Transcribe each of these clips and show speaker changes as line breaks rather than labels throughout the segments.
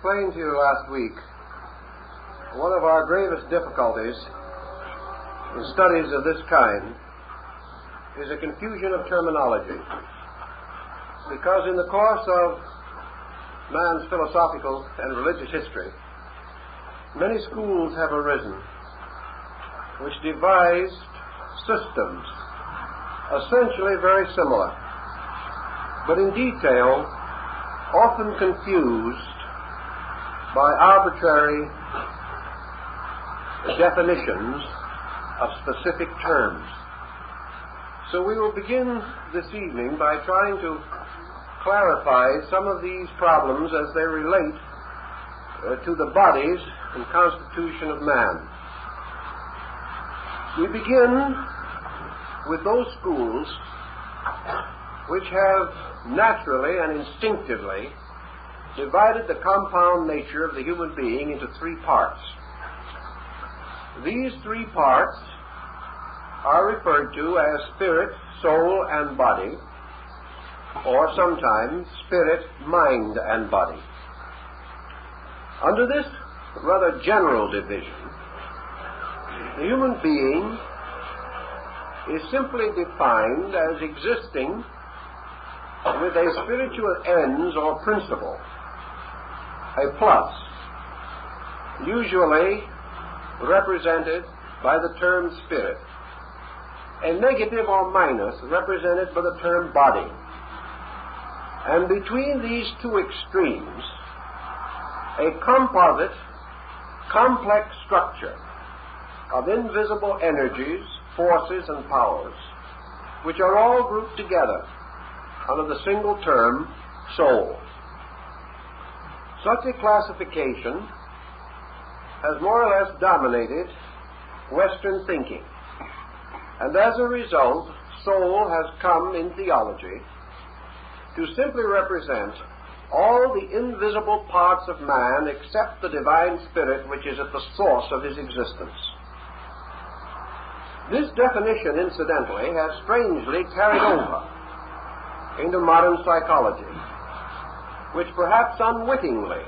explained to you last week, one of our gravest difficulties in studies of this kind is a confusion of terminology. Because in the course of man's philosophical and religious history, many schools have arisen which devised systems essentially very similar, but in detail often confused by arbitrary definitions of specific terms. So we will begin this evening by trying to clarify some of these problems as they relate to the bodies and constitution of man. We begin with those schools which have naturally and instinctively divided the compound nature of the human being into three parts. These three parts are referred to as spirit, soul, and body, or sometimes spirit, mind, and body. Under this rather general division, the human being is simply defined as existing with a spiritual ends or principle, a plus, usually represented by the term spirit, a negative or minus represented by the term body. And between these two extremes, a composite, complex structure of invisible energies, forces, and powers, which are all grouped together under the single term soul. Such a classification has more or less dominated Western thinking, and as a result, soul has come in theology to simply represent all the invisible parts of man except the divine spirit which is at the source of his existence. This definition, incidentally, has strangely carried over into modern psychology, which perhaps unwittingly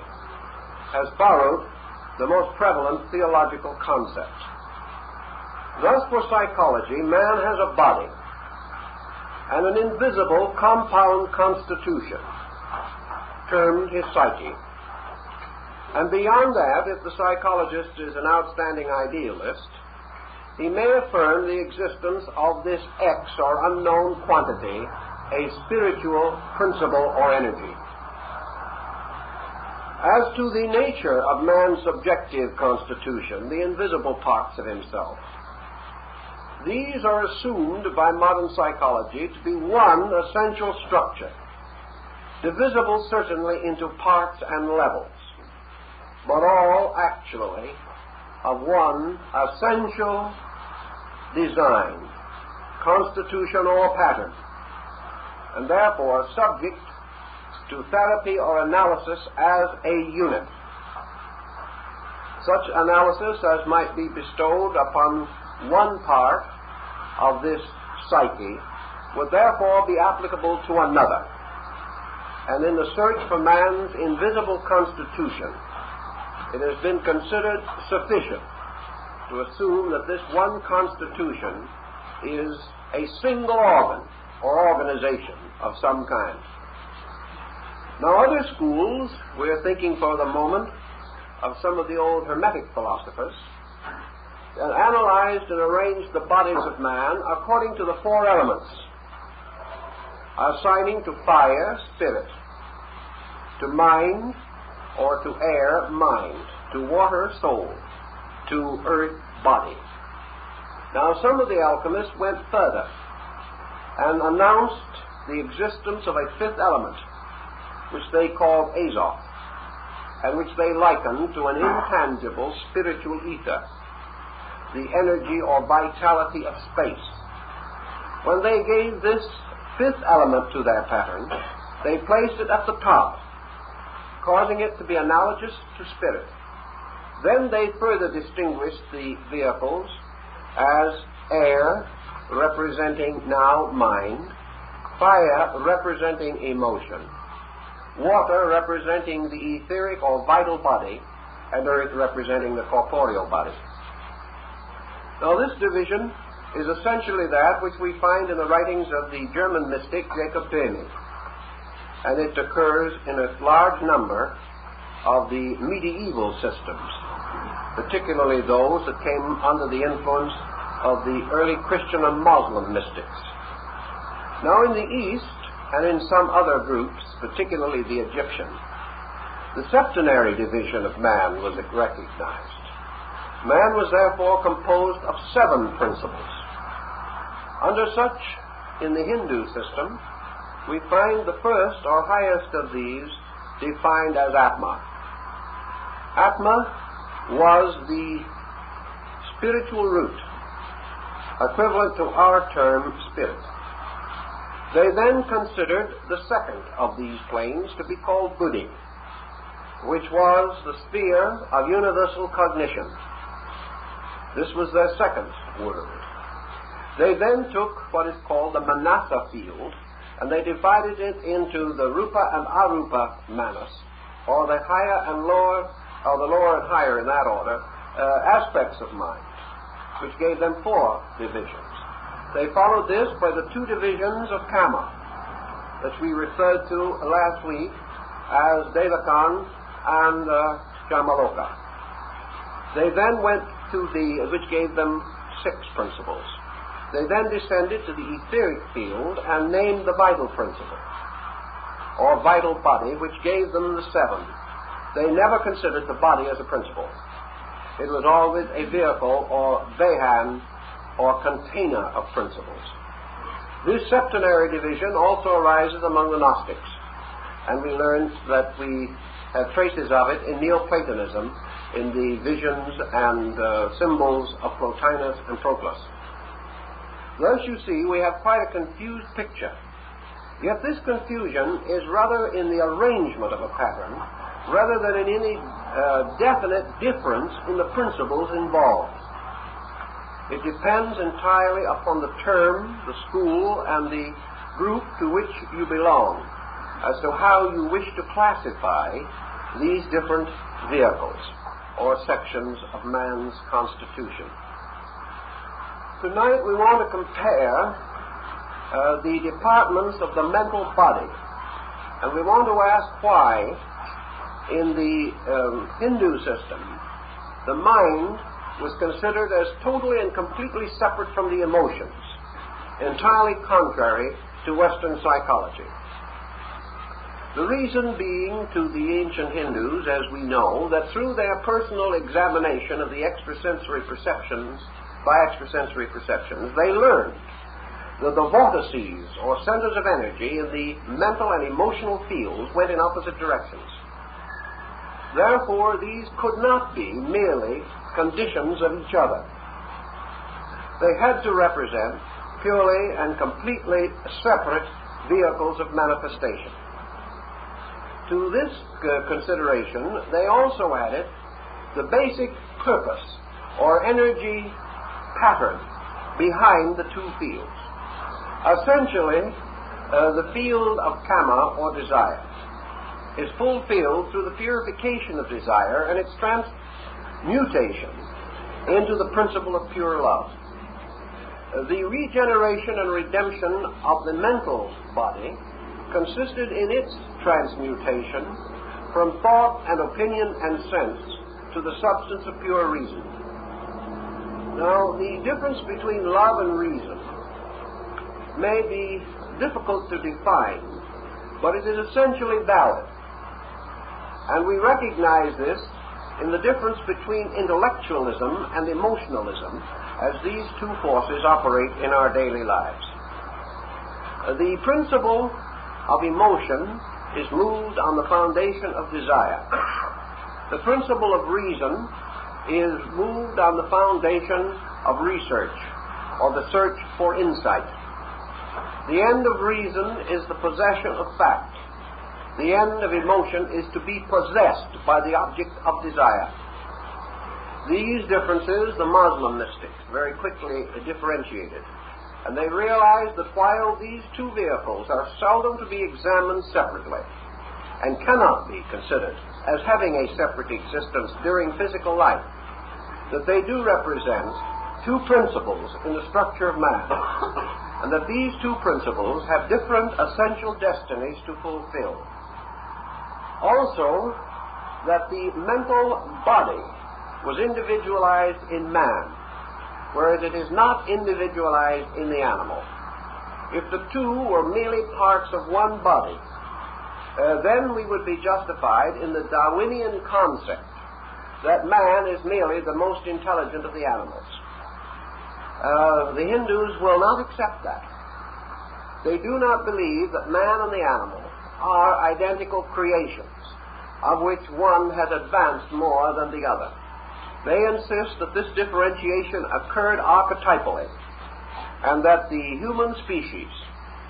has borrowed the most prevalent theological concept. Thus, for psychology, man has a body and an invisible compound constitution, termed his psyche. And beyond that, if the psychologist is an outstanding idealist, he may affirm the existence of this X or unknown quantity, a spiritual principle or energy. As to the nature of man's subjective constitution, the invisible parts of himself, these are assumed by modern psychology to be one essential structure, divisible certainly into parts and levels, but all actually of one essential design, constitution, or pattern, and therefore subject to therapy or analysis as a unit. Such analysis as might be bestowed upon one part of this psyche would therefore be applicable to another. And in the search for man's invisible constitution, it has been considered sufficient to assume that this one constitution is a single organ or organization of some kind. Now, other schools, we're thinking for the moment of some of the old Hermetic philosophers, that analyzed and arranged the bodies of man according to the four elements, assigning to fire, spirit, to mind, or to air, mind, to water, soul, to earth, body. Now, some of the alchemists went further and announced the existence of a fifth element, which they called Azoth, and which they likened to an intangible spiritual ether, the energy or vitality of space. When they gave this fifth element to their pattern, they placed it at the top, causing it to be analogous to spirit. Then they further distinguished the vehicles as air, representing now mind, fire, representing emotion, water representing the etheric or vital body, and earth representing the corporeal body. Now this division is essentially that which we find in the writings of the German mystic Jacob Boehme, and it occurs in a large number of the medieval systems, particularly those that came under the influence of the early Christian and Muslim mystics. Now in the East, and in some other groups, particularly the Egyptian, the septenary division of man was recognized. Man was therefore composed of 7 principles. Under such, in the Hindu system, we find the first or highest of these defined as Atma. Atma was the spiritual root, equivalent to our term spirit. They then considered the second of these planes to be called Buddhi, which was the sphere of universal cognition. This was their second word. They then took what is called the Manasa field, and they divided it into the Rupa and Arupa Manas, or the higher and lower, or the lower and higher in that order, aspects of mind, which gave them 4 divisions. They followed this by the 2 divisions of Kama, that we referred to last week as Devakan and Jamaloka. They then went to which gave them 6 principles. They then descended to the etheric field and named the vital principle, or vital body, which gave them the 7. They never considered the body as a principle. It was always a vehicle, or vehan, or container of principles. This septenary division also arises among the Gnostics, and we learned that we have traces of it in Neoplatonism, in the visions and symbols of Plotinus and Proclus. Thus, you see, we have quite a confused picture. Yet this confusion is rather in the arrangement of a pattern, rather than in any definite difference in the principles involved. It depends entirely upon the term, the school, and the group to which you belong as to how you wish to classify these different vehicles or sections of man's constitution. Tonight we want to compare the departments of the mental body, and we want to ask why in the Hindu system the mind was considered as totally and completely separate from the emotions, entirely contrary to Western psychology. The reason being to the ancient Hindus, as we know, that through their personal examination of the extrasensory perceptions, they learned that the vortices, or centers of energy, in the mental and emotional fields went in opposite directions. Therefore, these could not be merely conditions of each other. They had to represent purely and completely separate vehicles of manifestation. To this consideration, they also added the basic purpose or energy pattern behind the 2 fields. Essentially, the field of Kama, or desire, is fulfilled through the purification of desire and its transmutation into the principle of pure love. The regeneration and redemption of the mental body consisted in its transmutation from thought and opinion and sense to the substance of pure reason. Now, the difference between love and reason may be difficult to define, but it is essentially valid. And we recognize this in the difference between intellectualism and emotionalism as these 2 forces operate in our daily lives. The principle of emotion is moved on the foundation of desire. The principle of reason is moved on the foundation of research, or the search for insight. The end of reason is the possession of fact. The end of emotion is to be possessed by the object of desire. These differences the Muslim mystics very quickly differentiated, and they realized that while these 2 vehicles are seldom to be examined separately, and cannot be considered as having a separate existence during physical life, that they do represent two principles in the structure of man, and that these two principles have different essential destinies to fulfill. Also, that the mental body was individualized in man, whereas it is not individualized in the animal. If the two were merely parts of one body, then we would be justified in the Darwinian concept that man is merely the most intelligent of the animals. The Hindus will not accept that. They do not believe that man and the animal are identical creations, of which one has advanced more than the other. They insist that this differentiation occurred archetypally, and that the human species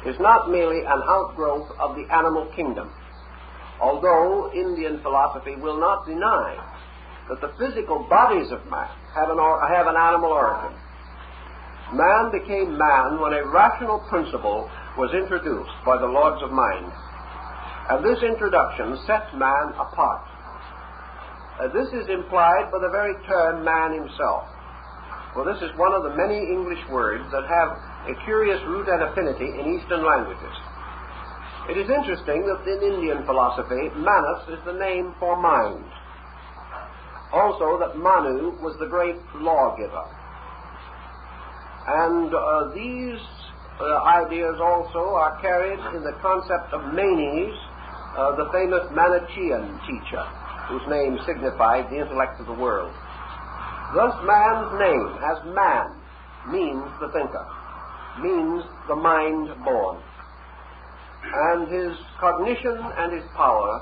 is not merely an outgrowth of the animal kingdom, although Indian philosophy will not deny that the physical bodies of man have an animal origin. Man became man when a rational principle was introduced by the lords of mind, and this introduction set man apart. This is implied by the very term man himself. Well, this is one of the many English words that have a curious root and affinity in Eastern languages. It is interesting that in Indian philosophy, Manas is the name for mind. Also that Manu was the great lawgiver. And these ideas also are carried in the concept of Manes, the famous Manichaean teacher, whose name signified the intellect of the world. Thus man's name, as man, means the thinker, means the mind born. And his cognition and his power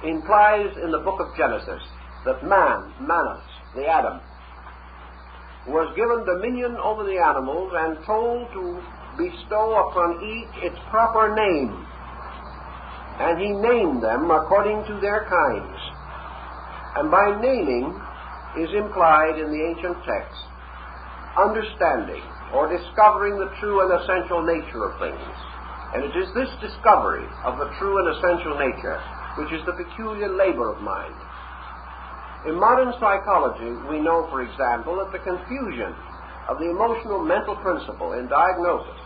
implies in the book of Genesis that man, Manas, the Adam, was given dominion over the animals and told to bestow upon each its proper name. And he named them according to their kinds. And by naming is implied in the ancient text understanding or discovering the true and essential nature of things. And it is this discovery of the true and essential nature which is the peculiar labor of mind. In modern psychology, we know, for example, that the confusion of the emotional mental principle in diagnosis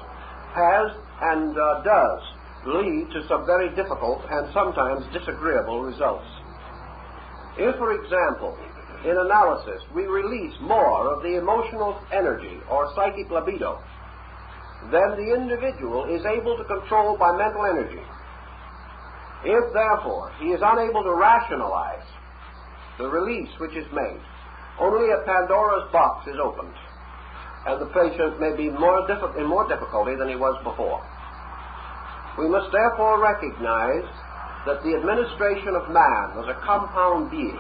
has and does lead to some very difficult and sometimes disagreeable results. If, for example, in analysis we release more of the emotional energy or psychic libido, then the individual is able to control by mental energy. If, therefore, he is unable to rationalize the release which is made, only a Pandora's box is opened, and the patient may be in more difficulty than he was before. We must therefore recognize that the administration of man as a compound being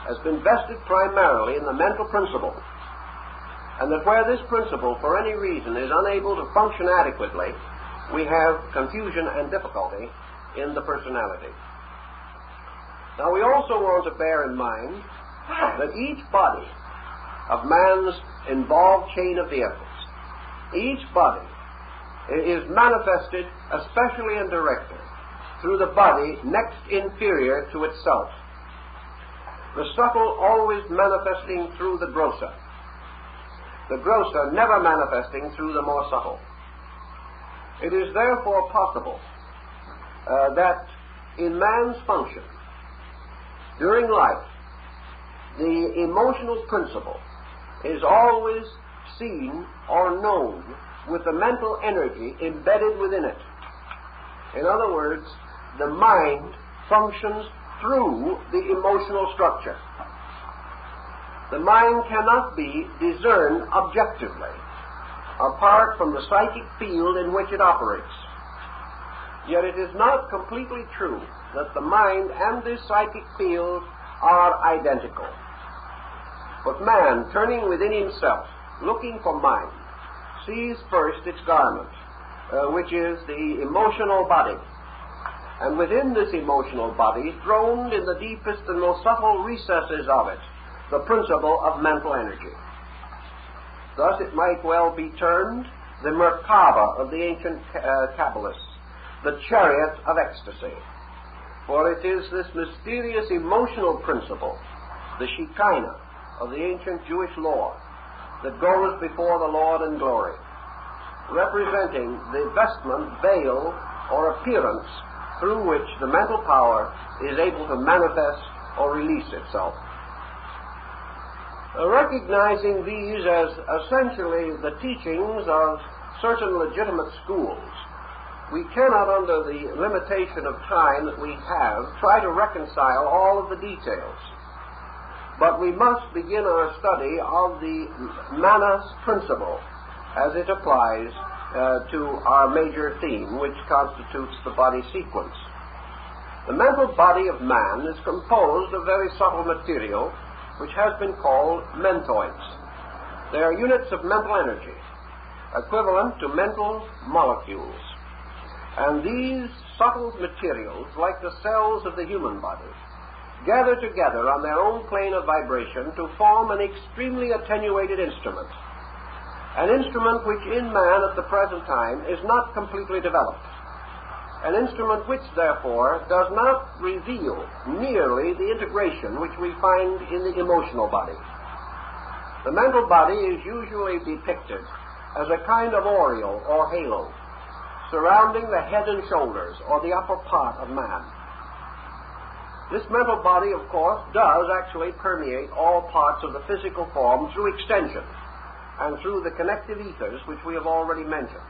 has been vested primarily in the mental principle, and that where this principle, for any reason, is unable to function adequately, we have confusion and difficulty in the personality. Now, we also want to bear in mind that each body of man's involved chain of vehicles, each body is manifested, especially and directly, through the body next inferior to itself. The subtle always manifesting through the grosser. The grosser never manifesting through the more subtle. It is therefore possible that in man's function during life, the emotional principle is always seen or known with the mental energy embedded within it. In other words, the mind functions through the emotional structure. The mind cannot be discerned objectively apart from the psychic field in which it operates. Yet it is not completely true that the mind and this psychic field are identical. But man, turning within himself, looking for mind, sees first its garment, which is the emotional body. And within this emotional body, throned in the deepest and most subtle recesses of it, the principle of mental energy. Thus it might well be termed the Merkaba of the ancient Kabbalists, the chariot of ecstasy. For it is this mysterious emotional principle, the Shekinah of the ancient Jewish law, that goes before the Lord in glory, representing the vestment, veil, or appearance through which the mental power is able to manifest or release itself. Recognizing these as essentially the teachings of certain legitimate schools, we cannot, under the limitation of time that we have, try to reconcile all of the details. But we must begin our study of the manas principle as it applies to our major theme, which constitutes the body sequence. The mental body of man is composed of very subtle material, which has been called mentoids. They are units of mental energy, equivalent to mental molecules. And these subtle materials, like the cells of the human body, gather together on their own plane of vibration to form an extremely attenuated instrument. An instrument which in man at the present time is not completely developed. An instrument which, therefore, does not reveal nearly the integration which we find in the emotional body. The mental body is usually depicted as a kind of aureole or halo surrounding the head and shoulders, or the upper part of man. This mental body, of course, does actually permeate all parts of the physical form through extension and through the connective ethers which we have already mentioned.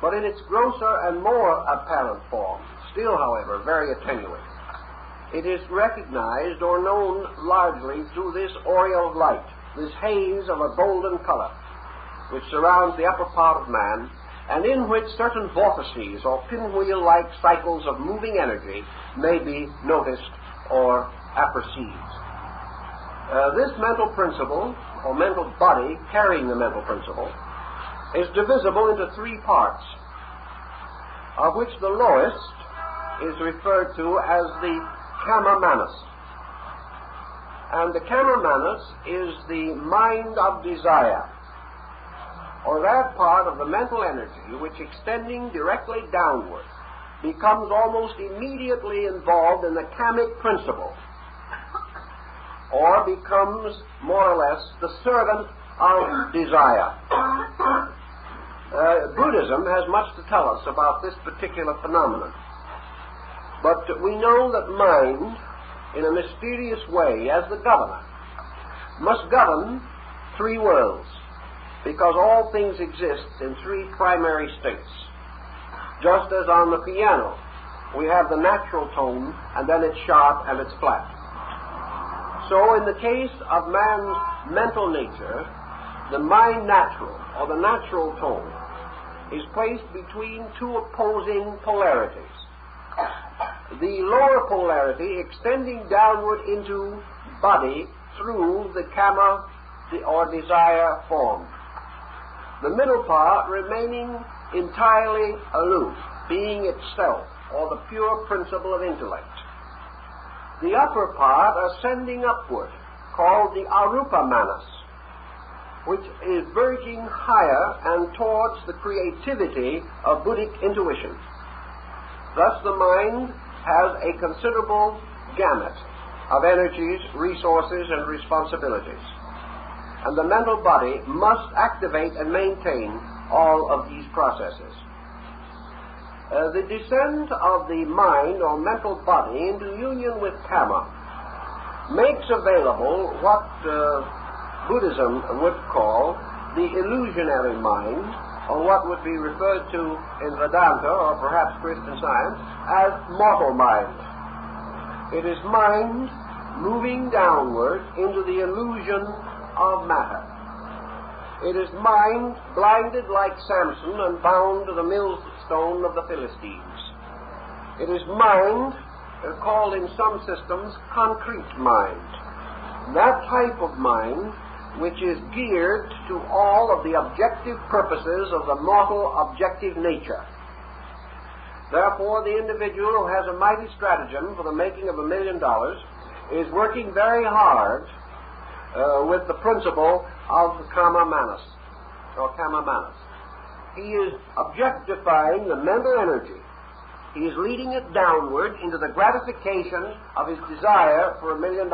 But in its grosser and more apparent form, still, however, very attenuated, it is recognized or known largely through this aureole of light, this haze of a golden color, which surrounds the upper part of man, and in which certain vortices or pinwheel-like cycles of moving energy may be noticed or apperceived. This mental principle, or mental body carrying the mental principle, is divisible into three parts, of which the lowest is referred to as the Kama Manas. And the Kama Manas is the mind of desire, or that part of the mental energy which, extending directly downward, becomes almost immediately involved in the kamic principle, or becomes more or less the servant of desire. Buddhism has much to tell us about this particular phenomenon. But we know that mind, in a mysterious way, as the governor, must govern three worlds, because all things exist in three primary states. Just as on the piano, we have the natural tone, and then it's sharp and it's flat. So in the case of man's mental nature, the mind natural, or the natural tone, is placed between two opposing polarities. The lower polarity extending downward into body through the kama, or desire form. The middle part remaining entirely aloof, being itself, or the pure principle of intellect. The upper part ascending upward, called the Arupa Manas, which is verging higher and towards the creativity of Buddhic intuition. Thus the mind has a considerable gamut of energies, resources, and responsibilities. And the mental body must activate and maintain all of these processes. The descent of the mind or mental body into union with Kama makes available what Buddhism would call the illusionary mind, or what would be referred to in Vedanta, or perhaps Christian Science, as mortal mind. It is mind moving downward into the illusion of matter. It is mind blinded like Samson and bound to the millstone of the Philistines. It is mind called in some systems concrete mind. That type of mind which is geared to all of the objective purposes of the mortal objective nature. Therefore, the individual who has a mighty stratagem for the making of $1 million is working very hard with the principle of Kama Manas, or Kama Manas. He is objectifying the mental energy he is leading it downward into the gratification of his desire for $1 million.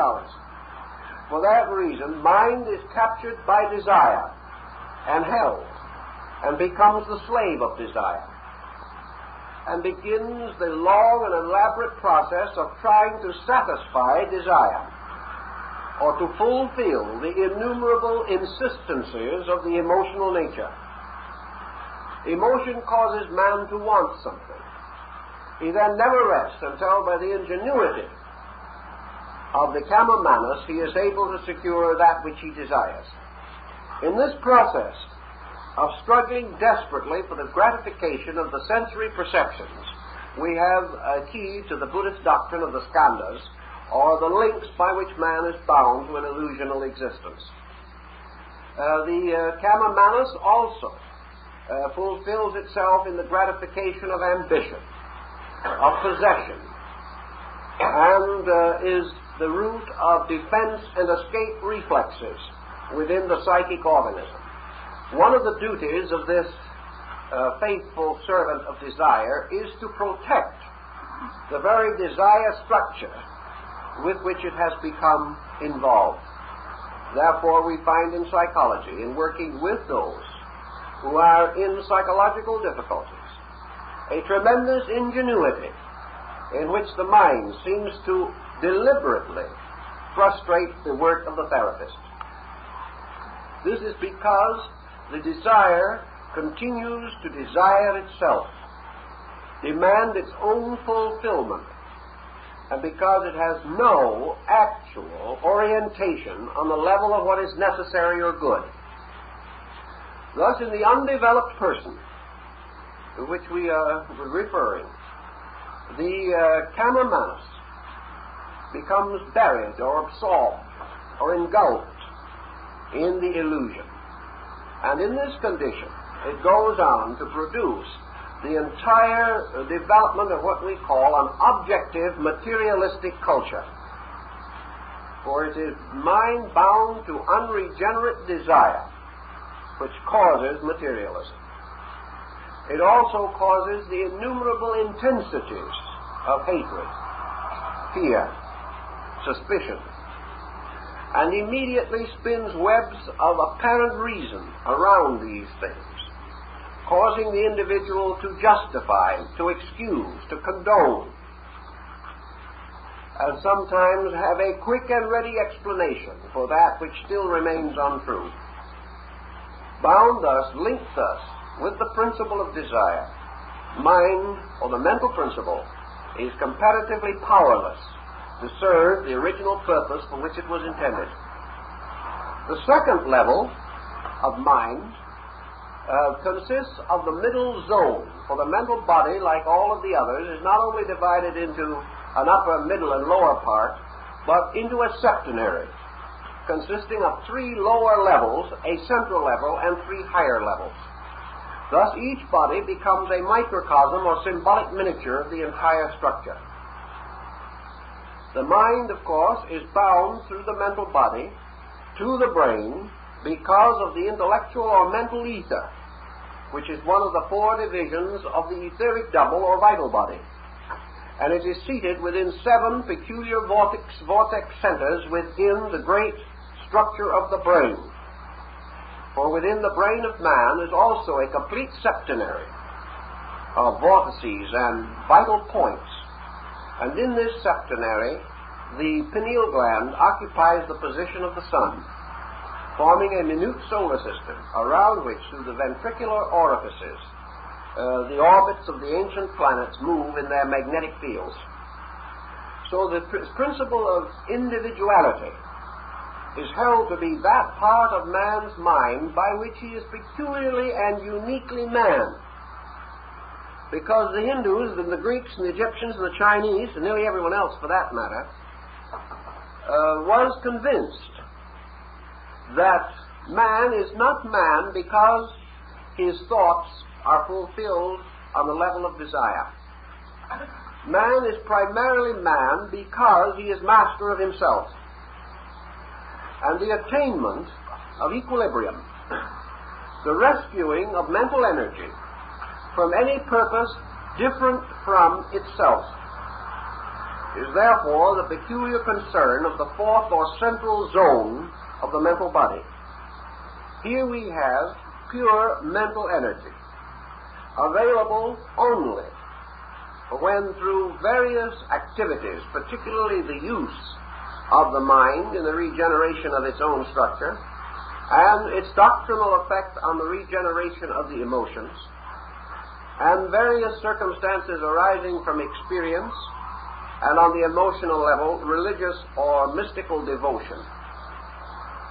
For that reason, mind is captured by desire and held and becomes the slave of desire and begins the long and elaborate process of trying to satisfy desire or to fulfill the innumerable insistencies of the emotional nature. Emotion causes man to want something. He then never rests until, by the ingenuity of the Cabala, he is able to secure that which he desires. In this process of struggling desperately for the gratification of the sensory perceptions, we have a key to the Buddhist doctrine of the skandhas, or the links by which man is bound to an illusional existence. The Cabala also fulfills itself in the gratification of ambition, of possession, and is the root of defense and escape reflexes within the psychic organism. One of the duties of this faithful servant of desire is to protect the very desire structure with which it has become involved. Therefore, we find in psychology, in working with those who are in psychological difficulties, a tremendous ingenuity in which the mind seems to deliberately frustrate the work of the therapist. This is because the desire continues to desire itself, demand its own fulfillment, and because it has no actual orientation on the level of what is necessary or good. Thus, in the undeveloped person to which we are referring, the Cabala becomes buried or absorbed or engulfed in the illusion. And in this condition, it goes on to produce the entire development of what we call an objective materialistic culture. For it is mind bound to unregenerate desire which causes materialism. It also causes the innumerable intensities of hatred, fear, suspicion, and immediately spins webs of apparent reason around these things, causing the individual to justify, to excuse, to condone, and sometimes have a quick and ready explanation for that which still remains untrue. Bound thus, linked thus, with the principle of desire, mind, or the mental principle, is comparatively powerless to serve the original purpose for which it was intended. The second level of mind consists of the middle zone, for the mental body, like all of the others, is not only divided into an upper, middle, and lower part, but into a septenary, consisting of 3 lower levels, a central level, and 3 higher levels. Thus, each body becomes a microcosm or symbolic miniature of the entire structure. The mind, of course, is bound through the mental body to the brain because of the intellectual or mental ether, which is one of the 4 divisions of the etheric double or vital body. And it is seated within 7 peculiar vortex centers within the great structure of the brain. For within the brain of man is also a complete septenary of vortices and vital points. And in this septenary, the pineal gland occupies the position of the sun, forming a minute solar system around which, through the ventricular orifices, the orbits of the ancient planets move in their magnetic fields. So the principle of individuality is held to be that part of man's mind by which he is peculiarly and uniquely man. Because the Hindus and the Greeks and the Egyptians and the Chinese, and nearly everyone else for that matter, was convinced that man is not man because his thoughts are fulfilled on the level of desire. Man is primarily man because he is master of himself. And the attainment of equilibrium, the rescuing of mental energy from any purpose different from itself, is therefore the peculiar concern of the fourth or central zone of the mental body. Here we have pure mental energy, available only when through various activities, particularly the use of the mind in the regeneration of its own structure, and its doctrinal effect on the regeneration of the emotions, and various circumstances arising from experience, and on the emotional level, religious or mystical devotion.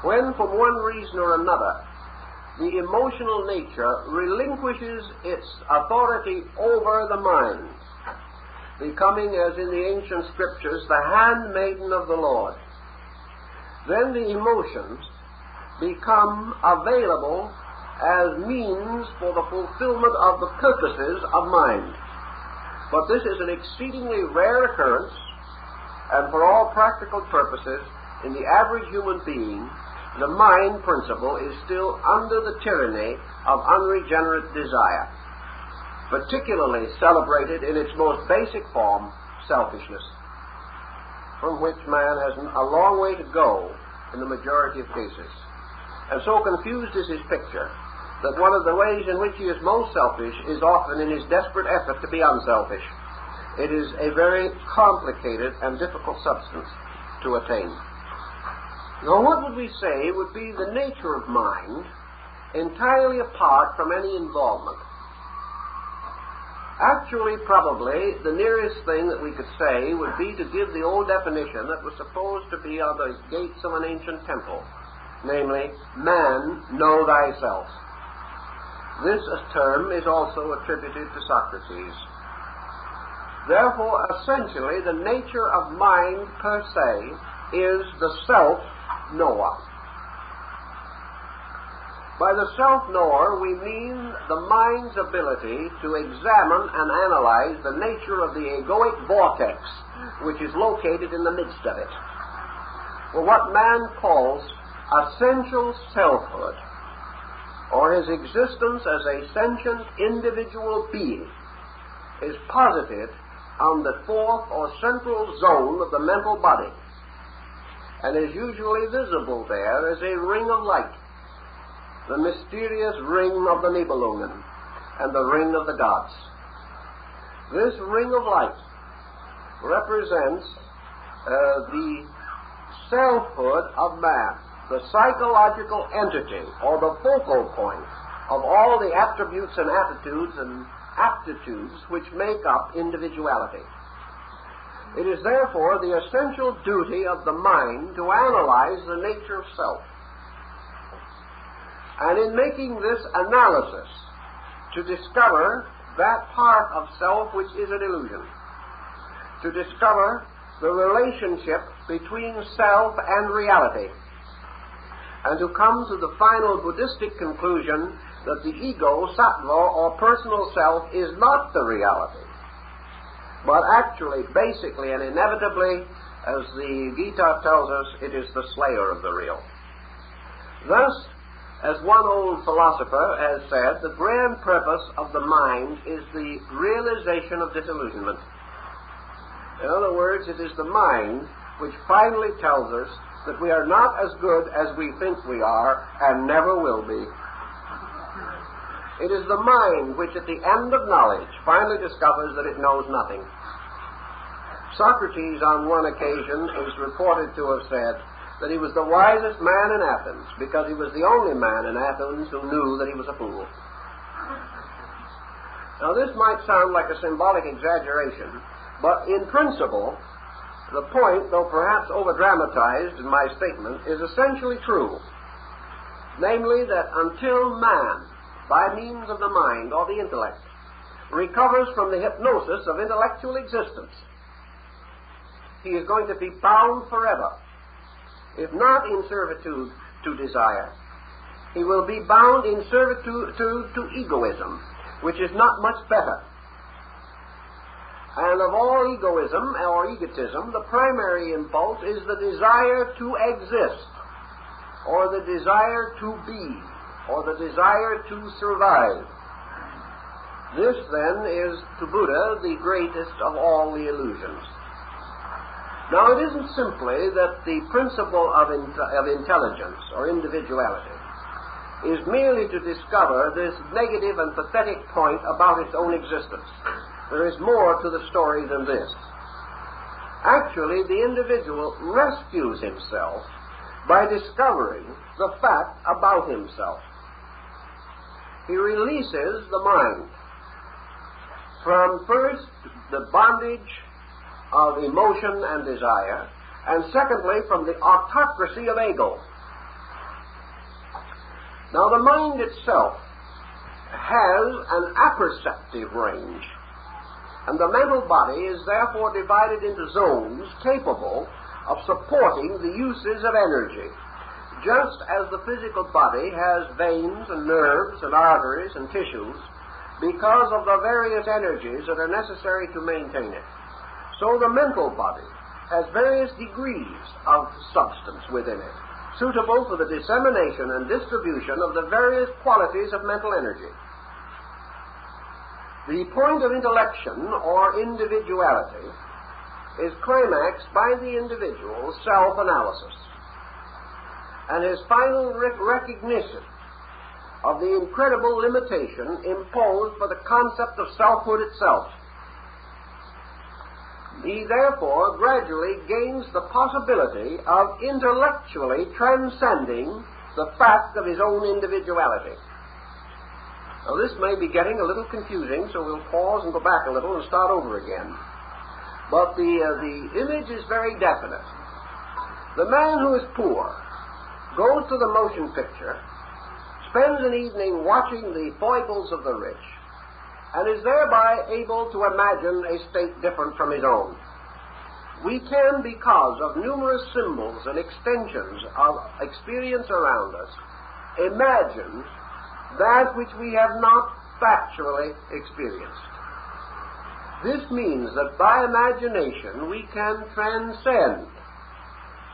When, for one reason or another, the emotional nature relinquishes its authority over the mind, becoming, as in the ancient scriptures, the handmaiden of the Lord, then the emotions become available as means for the fulfillment of the purposes of mind. But this is an exceedingly rare occurrence, and for all practical purposes, in the average human being, the mind principle is still under the tyranny of unregenerate desire, particularly celebrated in its most basic form, selfishness, from which man has a long way to go in the majority of cases. And so confused is his picture that one of the ways in which he is most selfish is often in his desperate effort to be unselfish. It is a very complicated and difficult substance to attain. Now, what would we say would be the nature of mind entirely apart from any involvement? Actually, probably, the nearest thing that we could say would be to give the old definition that was supposed to be on the gates of an ancient temple, namely, man, know thyself. This term is also attributed to Socrates. Therefore, essentially, the nature of mind per se is the self-knower. By the self-knower, we mean the mind's ability to examine and analyze the nature of the egoic vortex, which is located in the midst of it. Well, what man calls essential selfhood, or his existence as a sentient individual being, is posited on the fourth or central zone of the mental body, and is usually visible there as a ring of light, the mysterious ring of the Nibelungen and the ring of the gods. This ring of light represents the selfhood of man, the psychological entity, or the focal point of all the attributes and attitudes and aptitudes which make up individuality. It is therefore the essential duty of the mind to analyze the nature of self. And in making this analysis, to discover that part of self which is an illusion, to discover the relationship between self and reality, and to come to the final Buddhistic conclusion that the ego, sattva, or personal self is not the reality, but actually, basically, and inevitably, as the Gita tells us, it is the slayer of the real. Thus, as one old philosopher has said, the grand purpose of the mind is the realization of disillusionment. In other words, it is the mind which finally tells us that we are not as good as we think we are and never will be. It is the mind which at the end of knowledge finally discovers that it knows nothing. Socrates on one occasion is reported to have said that he was the wisest man in Athens because he was the only man in Athens who knew that he was a fool. Now this might sound like a symbolic exaggeration, but in principle, the point, though perhaps over-dramatized in my statement, is essentially true. Namely, that until man, by means of the mind or the intellect, recovers from the hypnosis of intellectual existence, he is going to be bound forever. If not in servitude to desire, he will be bound in servitude to egoism, which is not much better. And of all egoism or egotism, the primary impulse is the desire to exist, or the desire to be, or the desire to survive. This, then, is, to Buddha, the greatest of all the illusions. Now, it isn't simply that the principle of intelligence or individuality is merely to discover this negative and pathetic point about its own existence. There is more to the story than this. Actually, the individual rescues himself by discovering the fact about himself. He releases the mind from, first, the bondage of emotion and desire, and secondly, from the autocracy of ego. Now, the mind itself has an apperceptive range, and the mental body is therefore divided into zones capable of supporting the uses of energy, just as the physical body has veins and nerves and arteries and tissues because of the various energies that are necessary to maintain it. So the mental body has various degrees of substance within it, suitable for the dissemination and distribution of the various qualities of mental energy. The point of intellection, or individuality, is climaxed by the individual's self-analysis and his final recognition of the incredible limitation imposed by the concept of selfhood itself. He therefore gradually gains the possibility of intellectually transcending the fact of his own individuality. Now, this may be getting a little confusing, so we'll pause and go back a little and start over again. But the image is very definite. The man who is poor goes to the motion picture, spends an evening watching the foibles of the rich, and is thereby able to imagine a state different from his own. We can, because of numerous symbols and extensions of experience around us, imagine that which we have not factually experienced. This means that by imagination we can transcend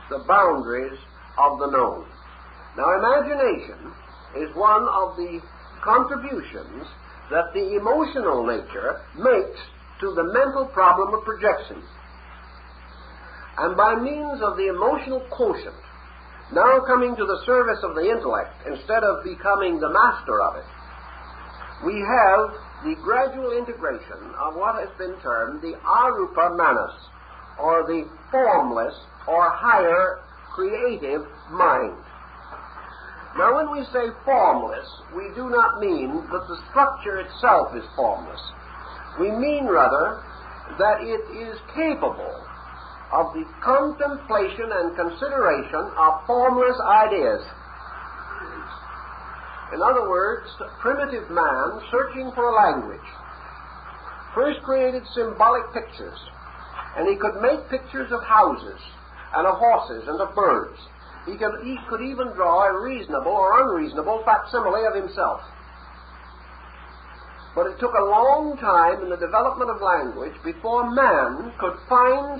the boundaries of the known. Now, imagination is one of the contributions that the emotional nature makes to the mental problem of projection. And by means of the emotional quotient, now coming to the service of the intellect instead of becoming the master of it, we have the gradual integration of what has been termed the arupa manas, or the formless or higher creative mind. Now, when we say formless, we do not mean that the structure itself is formless. We mean, rather, that it is capable of the contemplation and consideration of formless ideas. In other words, primitive man, searching for a language, first created symbolic pictures, and he could make pictures of houses and of horses and of birds. He could even draw a reasonable or unreasonable facsimile of himself. But it took a long time in the development of language before man could find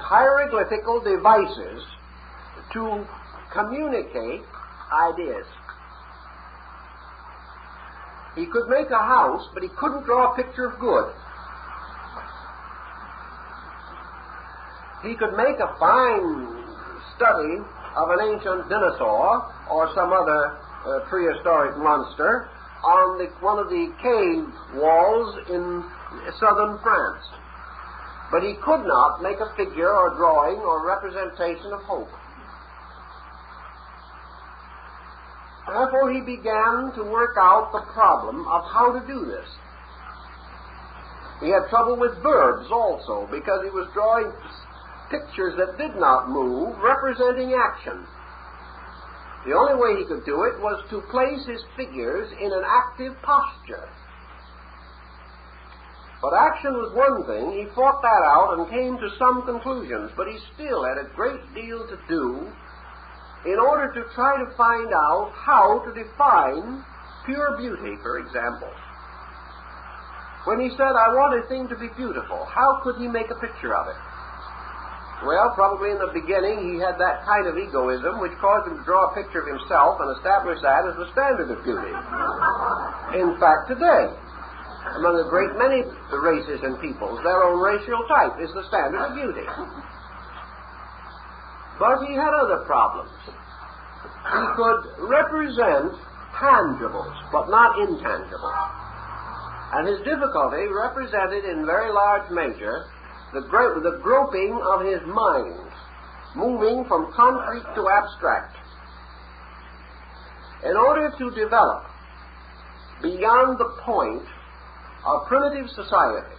hieroglyphical devices to communicate ideas. He could make a house, but he couldn't draw a picture of good. He could make a fine study of an ancient dinosaur or some other prehistoric monster on one of the cave walls in southern France. But he could not make a figure or drawing or representation of hope. Therefore, he began to work out the problem of how to do this. He had trouble with verbs also, because he was drawing pictures that did not move, representing action. The only way he could do it was to place his figures in an active posture. But action was one thing. He fought that out and came to some conclusions, but he still had a great deal to do in order to try to find out how to define pure beauty, for example. When he said, I want a thing to be beautiful, how could he make a picture of it? Well, probably in the beginning he had that kind of egoism which caused him to draw a picture of himself and establish that as the standard of beauty. In fact, today, Among a great many races and peoples, their own racial type is the standard of beauty. But he had other problems. He could represent tangibles, but not intangibles. And his difficulty represented in very large measure the groping of his mind, moving from concrete to abstract. In order to develop beyond the point of primitive society,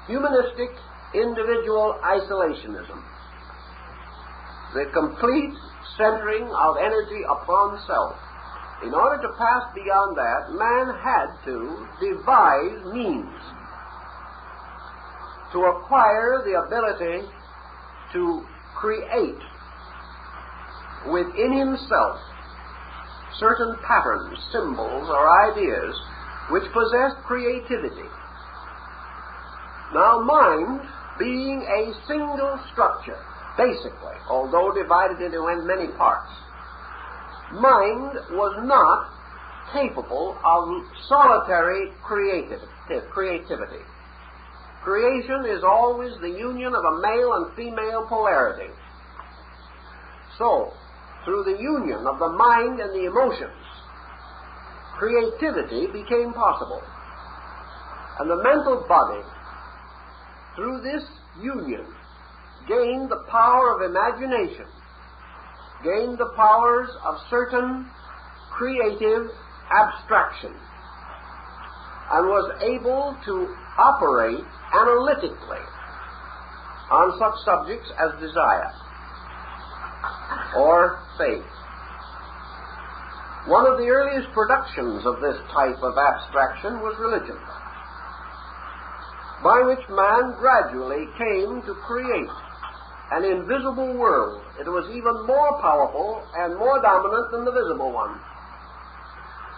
humanistic individual isolationism, the complete centering of energy upon self, in order to pass beyond that, man had to devise means to acquire the ability to create within himself certain patterns, symbols, or ideas which possessed creativity. Now, mind, being a single structure, basically, although divided into many parts, mind was not capable of solitary creativity. Creation is always the union of a male and female polarity. So, through the union of the mind and the emotions, creativity became possible. And the mental body, through this union, gained the power of imagination, gained the powers of certain creative abstraction, and was able to operate analytically on such subjects as desire or faith. One of the earliest productions of this type of abstraction was religion, by which man gradually came to create an invisible world. It was even more powerful and more dominant than the visible one.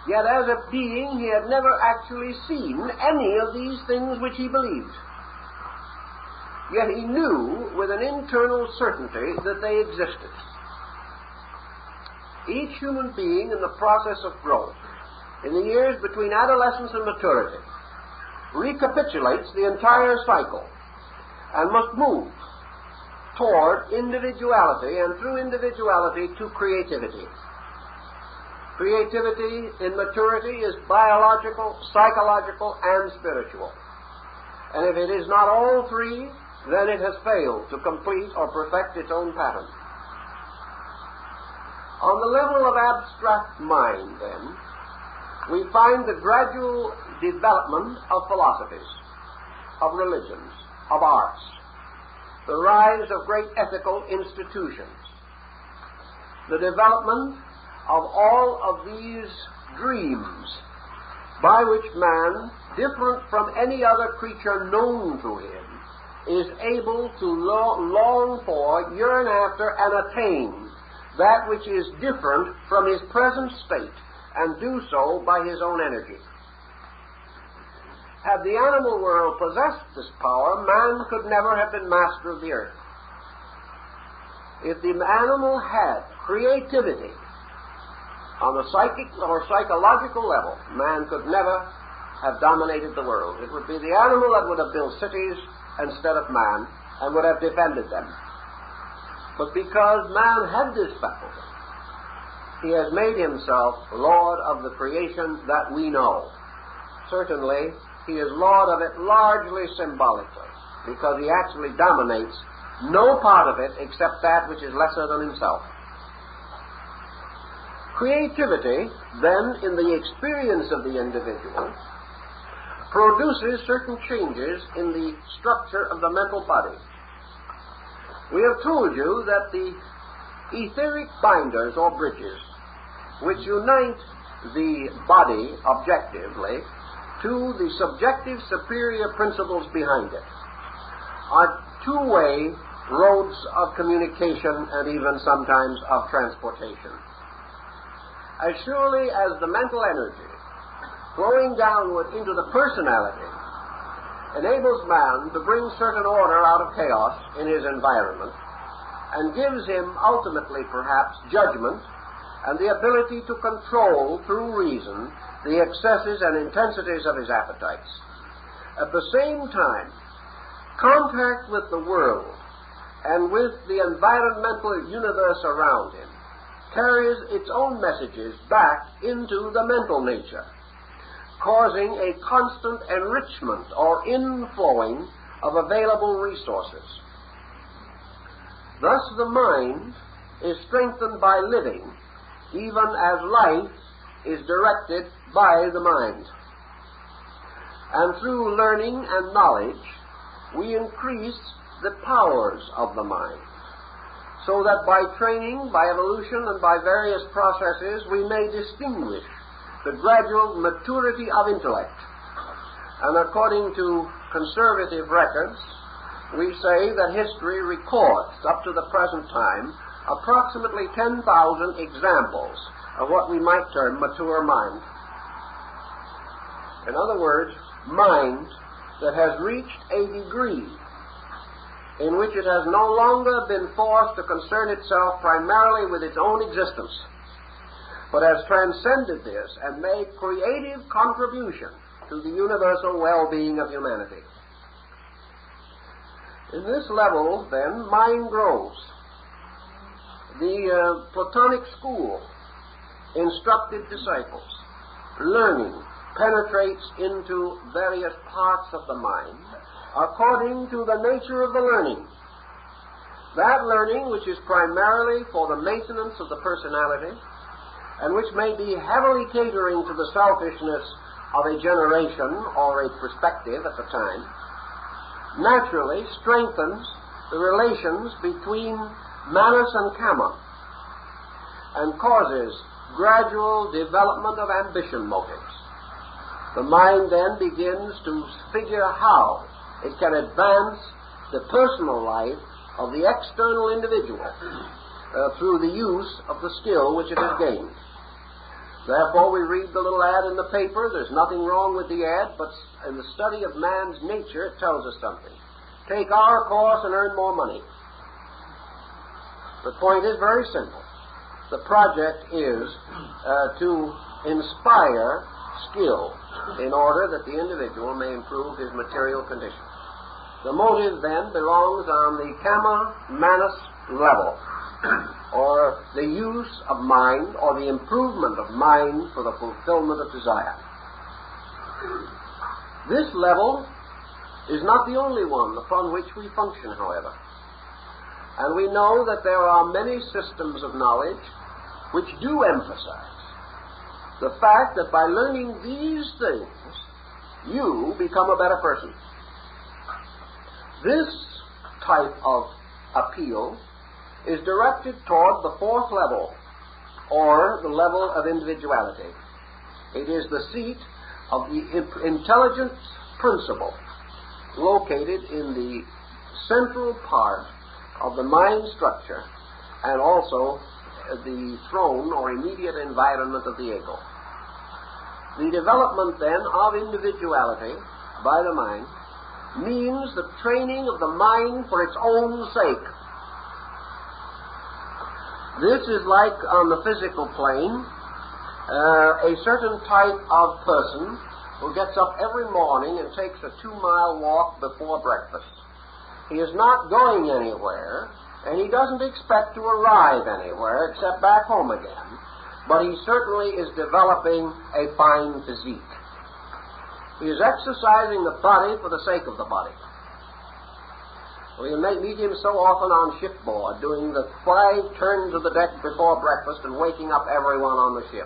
Yet as a being, he had never actually seen any of these things which he believed. Yet he knew with an internal certainty that they existed. Each human being in the process of growth, in the years between adolescence and maturity, recapitulates the entire cycle and must move toward individuality, and through individuality to creativity. Creativity in maturity is biological, psychological, and spiritual. And if it is not all three, then it has failed to complete or perfect its own pattern. On the level of abstract mind, then, we find the gradual development of philosophies, of religions, of arts, the rise of great ethical institutions, the development of all of these dreams by which man, different from any other creature known to him, is able to long for, yearn after, and attain that which is different from his present state, and do so by his own energy. Had the animal world possessed this power, man could never have been master of the earth. If the animal had creativity on the psychic or psychological level, man could never have dominated the world. It would be the animal that would have built cities instead of man and would have defended them. But because man had this faculty, he has made himself Lord of the creation that we know. Certainly, he is Lord of it largely symbolically, because he actually dominates no part of it except that which is lesser than himself. Creativity, then, in the experience of the individual, produces certain changes in the structure of the mental body. We have told you that the etheric binders or bridges which unite the body objectively to the subjective superior principles behind it are two-way roads of communication and even sometimes of transportation. As surely as the mental energy flowing downward into the personality enables man to bring certain order out of chaos in his environment and gives him ultimately perhaps judgment and the ability to control through reason the excesses and intensities of his appetites. At the same time, contact with the world and with the environmental universe around him carries its own messages back into the mental nature, causing a constant enrichment or inflowing of available resources. Thus the mind is strengthened by living, even as life is directed by the mind. And through learning and knowledge, we increase the powers of the mind, so that by training, by evolution, and by various processes, we may distinguish the gradual maturity of intellect. And according to conservative records, we say that history records, up to the present time, approximately 10,000 examples of what we might term mature mind. In other words, mind that has reached a degree in which it has no longer been forced to concern itself primarily with its own existence, but has transcended this and made creative contribution to the universal well-being of humanity. In this level, then, mind grows. The Platonic school instructed disciples. Learning penetrates into various parts of the mind according to the nature of the learning. That learning, which is primarily for the maintenance of the personality, and which may be heavily catering to the selfishness of a generation or a perspective at the time, naturally strengthens the relations between manas and kama and causes gradual development of ambition motives. The mind then begins to figure how it can advance the personal life of the external individual through the use of the skill which it has gained. Therefore, we read the little ad in the paper. There's nothing wrong with the ad, but in the study of man's nature, it tells us something. Take our course and earn more money. The point is very simple. The project is to inspire skill in order that the individual may improve his material condition. The motive then belongs on the kama manas level, or the use of mind, or the improvement of mind for the fulfillment of desire. This level is not the only one upon which we function, however. And we know that there are many systems of knowledge which do emphasize the fact that by learning these things, you become a better person. This type of appeal is directed toward the fourth level, or the level of individuality. It is the seat of the intelligence principle located in the central part of the mind structure and also the throne or immediate environment of the ego. The development then of individuality by the mind means the training of the mind for its own sake. This is like on the physical plane, a certain type of person who gets up every morning and takes a 2-mile walk before breakfast. He is not going anywhere, and he doesn't expect to arrive anywhere except back home again, but he certainly is developing a fine physique. He is exercising the body for the sake of the body. We may meet him so often on shipboard, doing the 5 turns of the deck before breakfast and waking up everyone on the ship.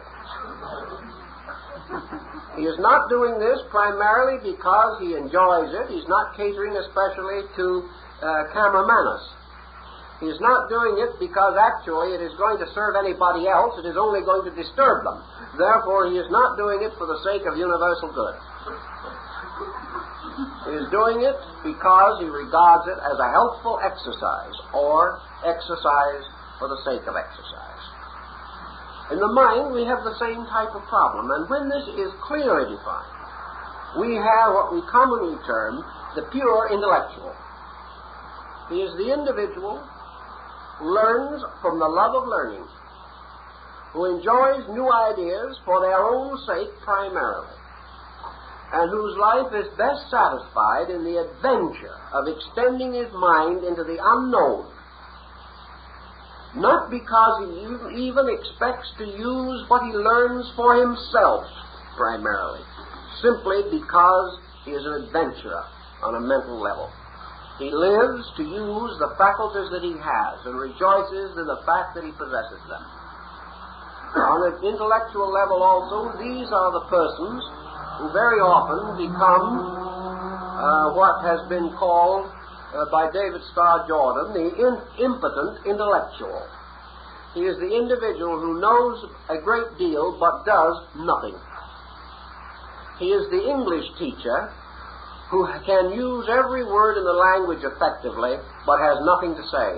He is not doing this primarily because he enjoys it. He's not catering especially to kama manas. He is not doing it because actually it is going to serve anybody else. It is only going to disturb them. Therefore, he is not doing it for the sake of universal good. He is doing it because he regards it as a healthful exercise, or exercise for the sake of exercise. In the mind, we have the same type of problem, and when this is clearly defined, we have what we commonly term the pure intellectual. He is the individual who learns from the love of learning, who enjoys new ideas for their own sake primarily, and whose life is best satisfied in the adventure of extending his mind into the unknown, not because he even expects to use what he learns for himself primarily, simply because he is an adventurer on a mental level. He lives to use the faculties that he has and rejoices in the fact that he possesses them. On an intellectual level also, these are the persons who very often become what has been called by David Starr Jordan the impotent intellectual. He is the individual who knows a great deal but does nothing. He is the English teacher who can use every word in the language effectively but has nothing to say.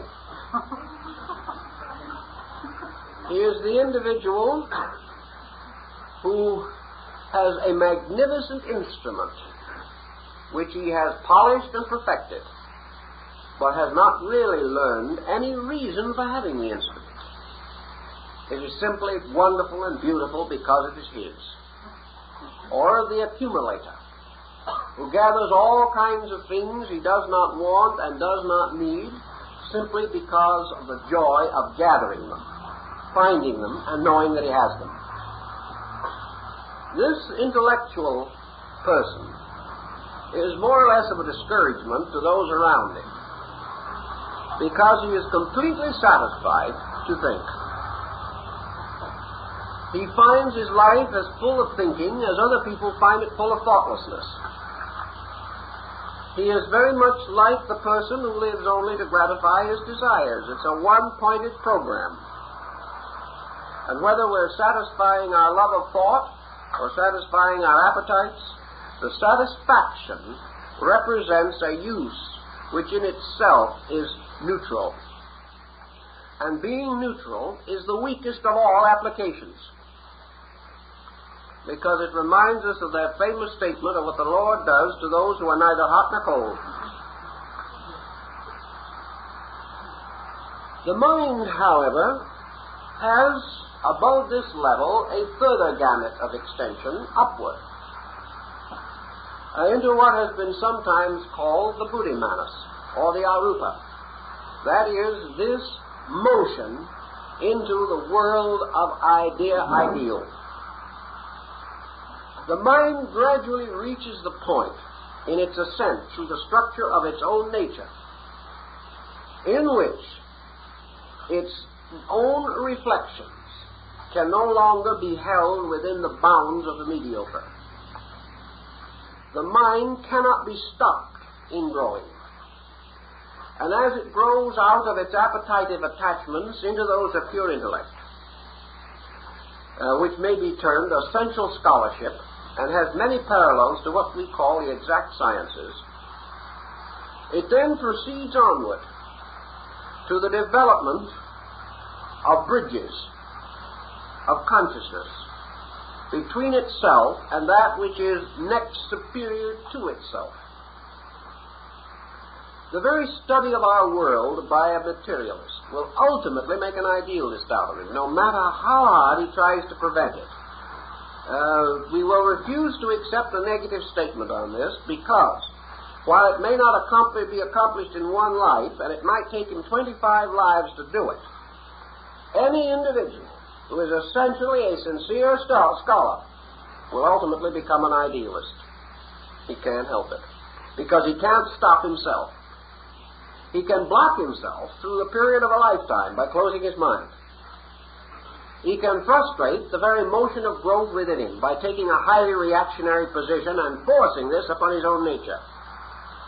He is the individual who has a magnificent instrument which he has polished and perfected, but has not really learned any reason for having the instrument. It is simply wonderful and beautiful because it is his. Or the accumulator, who gathers all kinds of things he does not want and does not need, simply because of the joy of gathering them, finding them, and knowing that he has them. This intellectual person is more or less of a discouragement to those around him, because he is completely satisfied to think. He finds his life as full of thinking as other people find it full of thoughtlessness. He is very much like the person who lives only to gratify his desires. It's a one-pointed program. And whether we're satisfying our love of thought or satisfying our appetites, the satisfaction represents a use which in itself is neutral. And being neutral is the weakest of all applications, because it reminds us of that famous statement of what the Lord does to those who are neither hot nor cold. The mind, however, has above this level a further gamut of extension upward into what has been sometimes called the buddhimanas, or the arupa. That is, this motion into the world of ideal. The mind gradually reaches the point in its ascent through the structure of its own nature, in which its own reflections can no longer be held within the bounds of the mediocre. The mind cannot be stopped in growing. And as it grows out of its appetitive attachments into those of pure intellect, which may be termed essential scholarship, and has many parallels to what we call the exact sciences, it then proceeds onward to the development of bridges of consciousness between itself and that which is next superior to itself. The very study of our world by a materialist will ultimately make an idealist out of him, no matter how hard he tries to prevent it. We will refuse to accept a negative statement on this, because while it may not be accomplished in one life, and it might take him 25 lives to do it, any individual who is essentially a sincere scholar will ultimately become an idealist. He can't help it, because he can't stop himself. He can block himself through the period of a lifetime by closing his mind. He can frustrate the very motion of growth within him by taking a highly reactionary position and forcing this upon his own nature.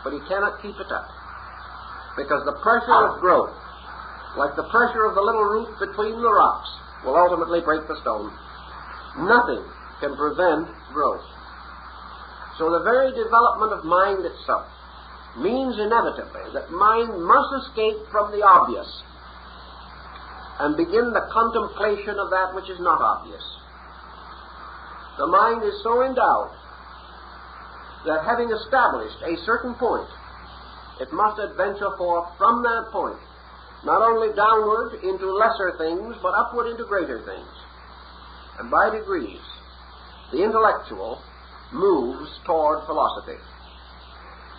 But he cannot keep it up, because the pressure of growth, like the pressure of the little root between the rocks, will ultimately break the stone. Nothing can prevent growth. So the very development of mind itself means inevitably that mind must escape from the obvious and begin the contemplation of that which is not obvious. The mind is so endowed that, having established a certain point, it must adventure forth from that point, not only downward into lesser things, but upward into greater things. And by degrees, the intellectual moves toward philosophy.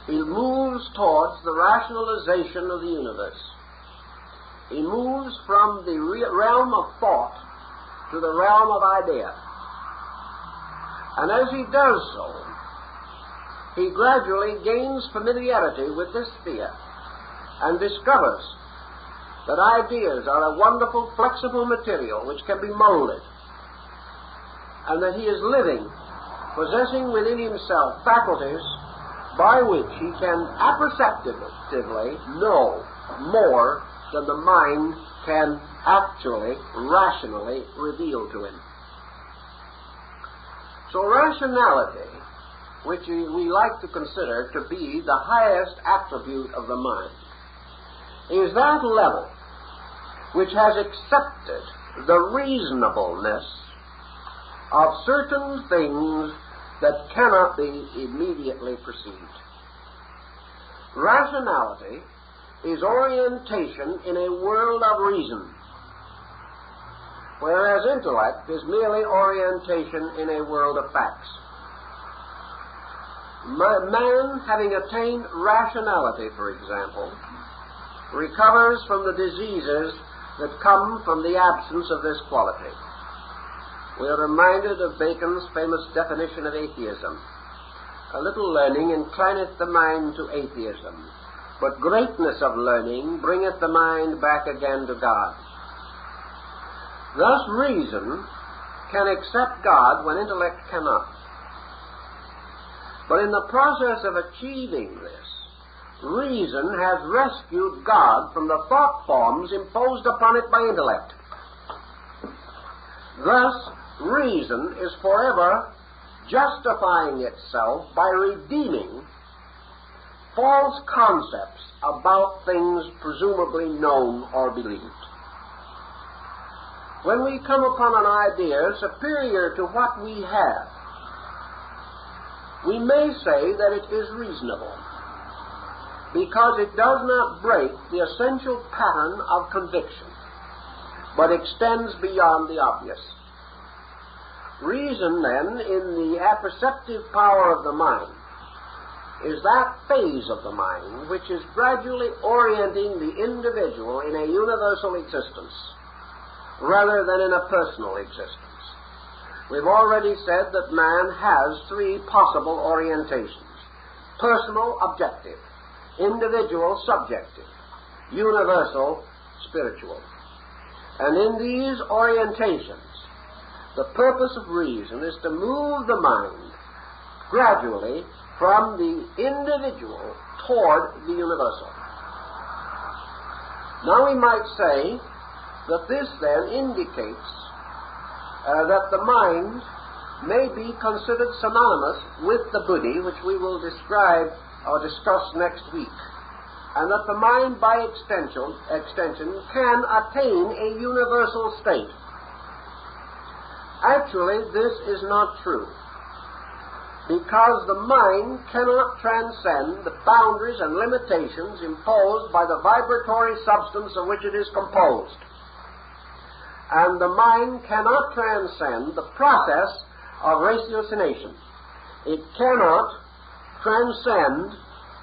He moves towards the rationalization of the universe. He moves from the realm of thought to the realm of idea. And as he does so, he gradually gains familiarity with this sphere and discovers that ideas are a wonderful, flexible material which can be molded, and that he is living, possessing within himself faculties by which he can apperceptively know more than the mind can actually, rationally reveal to him. So rationality, which we like to consider to be the highest attribute of the mind, is that level which has accepted the reasonableness of certain things that cannot be immediately perceived. Rationality is orientation in a world of reason, whereas intellect is merely orientation in a world of facts. Man, having attained rationality, for example, recovers from the diseases that come from the absence of this quality. We are reminded of Bacon's famous definition of atheism. A little learning inclineth the mind to atheism, but greatness of learning bringeth the mind back again to God. Thus reason can accept God when intellect cannot. But in the process of achieving this, reason has rescued God from the thought forms imposed upon it by intellect. Thus, reason is forever justifying itself by redeeming false concepts about things presumably known or believed. When we come upon an idea superior to what we have, we may say that it is reasonable, because it does not break the essential pattern of conviction, but extends beyond the obvious. Reason, then, in the apperceptive power of the mind, is that phase of the mind which is gradually orienting the individual in a universal existence, rather than in a personal existence. We've already said that man has three possible orientations: personal, objective; individual, subjective; universal, spiritual. And in these orientations, the purpose of reason is to move the mind gradually from the individual toward the universal. Now we might say that this then indicates that the mind may be considered synonymous with the buddhi, which we will describe or discuss next week, and that the mind by extension can attain a universal state. Actually, this is not true, because the mind cannot transcend the boundaries and limitations imposed by the vibratory substance of which it is composed. And the mind cannot transcend the process of ratiocination. It cannot transcend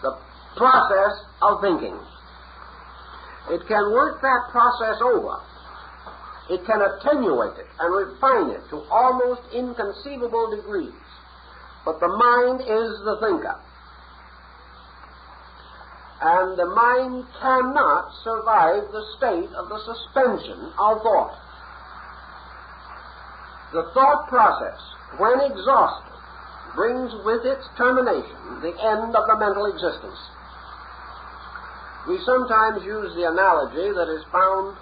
the process of thinking. It can work that process over. It can attenuate it and refine it to almost inconceivable degrees. But the mind is the thinker. And the mind cannot survive the state of the suspension of thought. The thought process, when exhausted, brings with its termination the end of the mental existence. We sometimes use the analogy that is found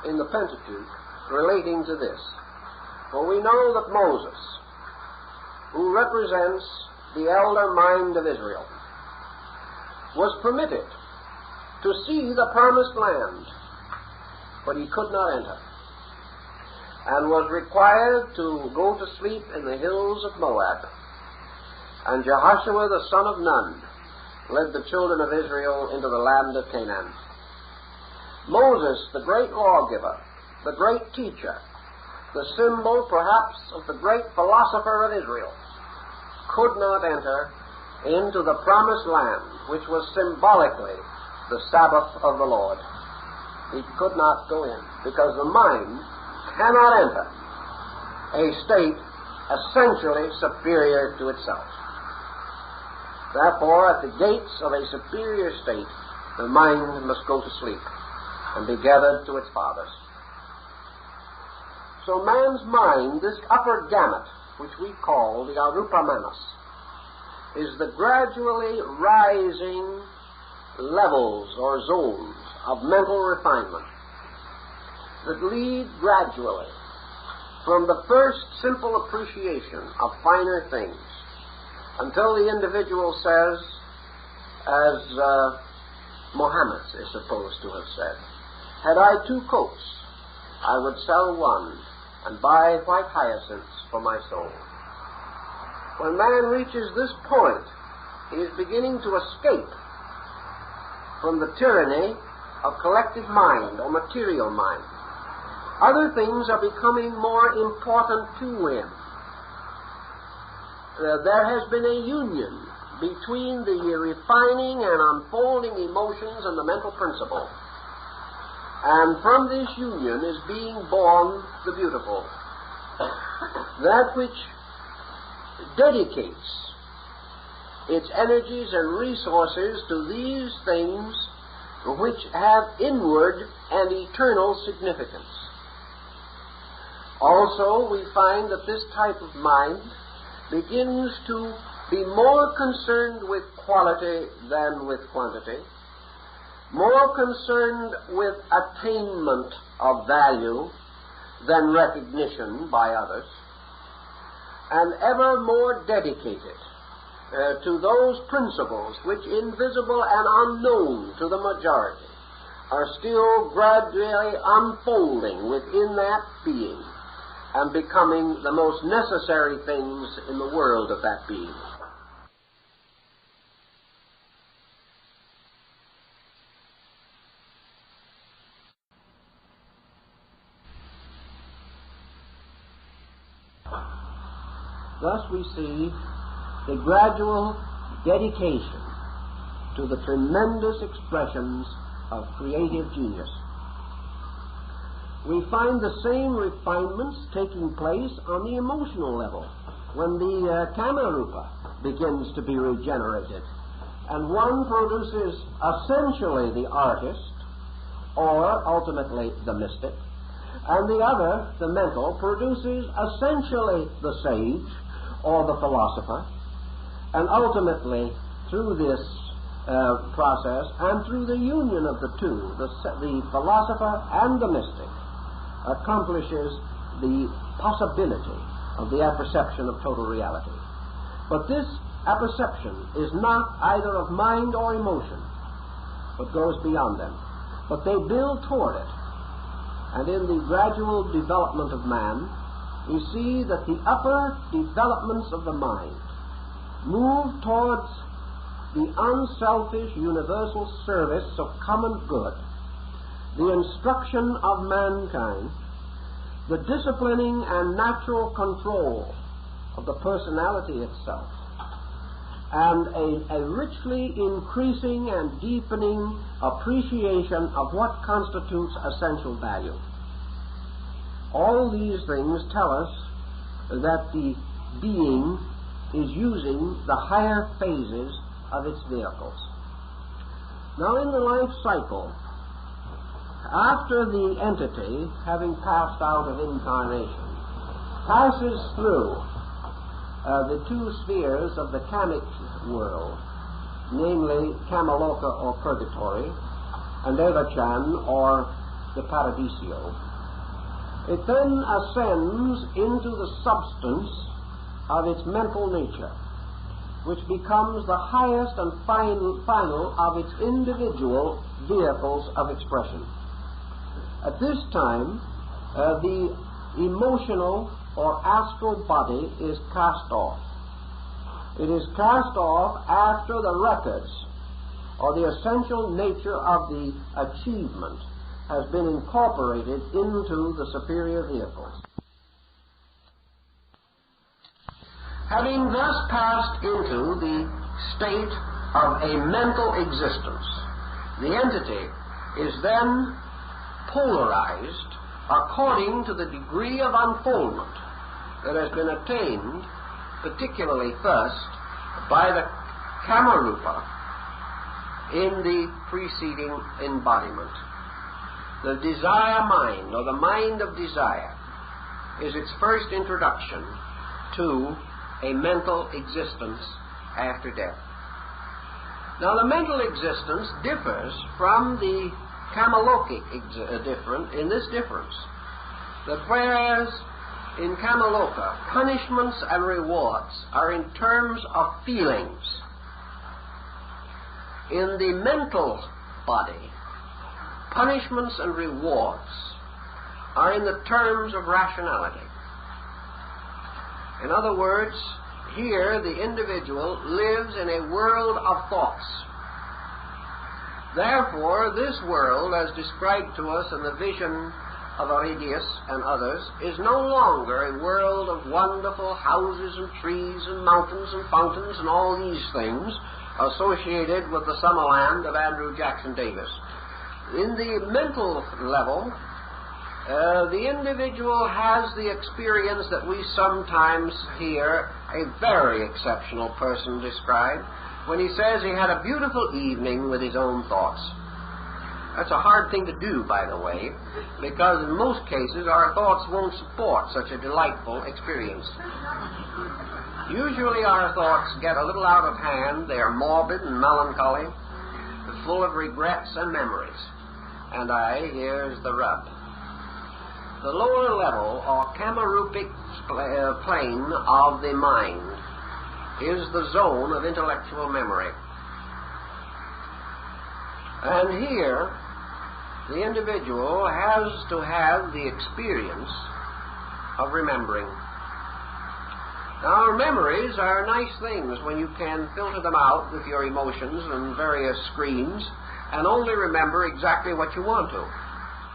in the Pentateuch relating to this. For we know that Moses, who represents the elder mind of Israel, was permitted to see the promised land, but he could not enter, and was required to go to sleep in the hills of Moab. And Jehoshua the son of Nun led the children of Israel into the land of Canaan. Moses, the great lawgiver, the great teacher, the symbol perhaps of the great philosopher of Israel, could not enter into the promised land, which was symbolically the Sabbath of the Lord. He could not go in, because the mind cannot enter a state essentially superior to itself. Therefore, at the gates of a superior state, the mind must go to sleep and be gathered to its fathers. So man's mind, this upper gamut, which we call the Arupa Manas, is the gradually rising levels or zones of mental refinement that lead gradually from the first simple appreciation of finer things until the individual says, as Mohammed is supposed to have said, "Had I 2 coats, I would sell one and buy white hyacinths for my soul." When man reaches this point, he is beginning to escape from the tyranny of collective mind or material mind. Other things are becoming more important to him. There has been a union between the refining and unfolding emotions and the mental principle. And from this union is being born the beautiful, that which dedicates its energies and resources to these things which have inward and eternal significance. Also, we find that this type of mind begins to be more concerned with quality than with quantity, more concerned with attainment of value than recognition by others, and ever more dedicated to those principles which, invisible and unknown to the majority, are still gradually unfolding within that being and becoming the most necessary things in the world of that being. Thus we see the gradual dedication to the tremendous expressions of creative genius. We find the same refinements taking place on the emotional level when the Kamarupa begins to be regenerated, and one produces essentially the artist, or ultimately the mystic, and the other, the mental, produces essentially the sage, or the philosopher, and ultimately, through this process, and through the union of the two, the philosopher and the mystic, accomplishes the possibility of the apperception of total reality. But this apperception is not either of mind or emotion, but goes beyond them. But they build toward it. And in the gradual development of man, we see that the upper developments of the mind move towards the unselfish universal service of common good, the instruction of mankind, the disciplining and natural control of the personality itself, and a richly increasing and deepening appreciation of what constitutes essential value. All these things tell us that the being is using the higher phases of its vehicles. Now, in the life cycle, after the entity, having passed out of incarnation, passes through the 2 spheres of the kamic world, namely Kamaloka or purgatory, and Evachan or the Paradiso, it then ascends into the substance of its mental nature, which becomes the highest and final of its individual vehicles of expression. At this time, the emotional or astral body is cast off. It is cast off after the records or the essential nature of the achievement has been incorporated into the superior vehicles. Having thus passed into the state of a mental existence, the entity is then polarized according to the degree of unfoldment that has been attained, particularly first by the Kamarupa in the preceding embodiment. The desire mind, or the mind of desire, is its first introduction to a mental existence after death. Now, the mental existence differs from the Kamalokic in this difference, that whereas in Kamaloka, punishments and rewards are in terms of feelings, in the mental body, punishments and rewards are in the terms of rationality. In other words, here the individual lives in a world of thoughts. Therefore, this world, as described to us in the vision of Aridius and others, is no longer a world of wonderful houses and trees and mountains and fountains and all these things associated with the summer land of Andrew Jackson Davis. In the mental level, the individual has the experience that we sometimes hear a very exceptional person describe when he says he had a beautiful evening with his own thoughts. That's a hard thing to do, by the way, because in most cases our thoughts won't support such a delightful experience. Usually our thoughts get a little out of hand. They are morbid and melancholy, full of regrets and memories. And here's the rub. The lower level, or Kamarupic plane of the mind, is the zone of intellectual memory. And here, the individual has to have the experience of remembering. Now, our memories are nice things when you can filter them out with your emotions and various screens and only remember exactly what you want to.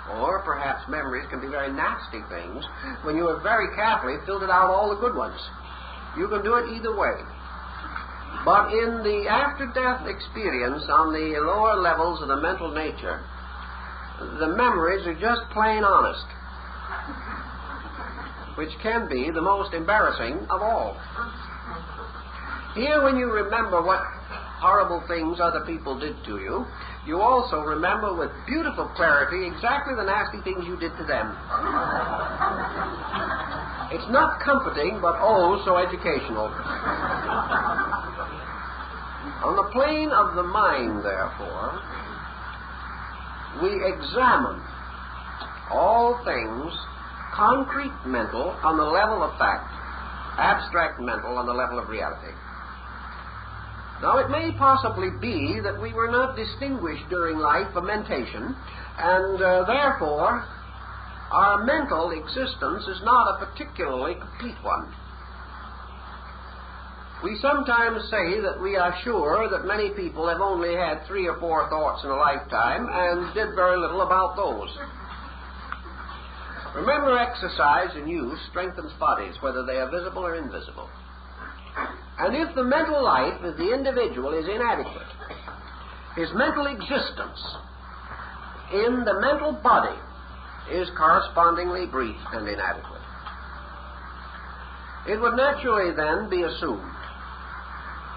Or perhaps memories can be very nasty things when you have very carefully filtered out all the good ones. You can do it either way. But in the after-death experience on the lower levels of the mental nature, the memories are just plain honest, which can be the most embarrassing of all. Here, when you remember what horrible things other people did to you, you also remember with beautiful clarity exactly the nasty things you did to them. It's not comforting, but oh, so educational. On the plane of the mind, therefore, we examine all things concrete mental on the level of fact, abstract mental on the level of reality. Now, it may possibly be that we were not distinguished during life for mentation, and therefore our mental existence is not a particularly complete one. We sometimes say that we are sure that many people have only had 3 or 4 thoughts in a lifetime and did very little about those. Remember, exercise and use strengthens bodies, whether they are visible or invisible. And if the mental life of the individual is inadequate, his mental existence in the mental body is correspondingly brief and inadequate. It would naturally then be assumed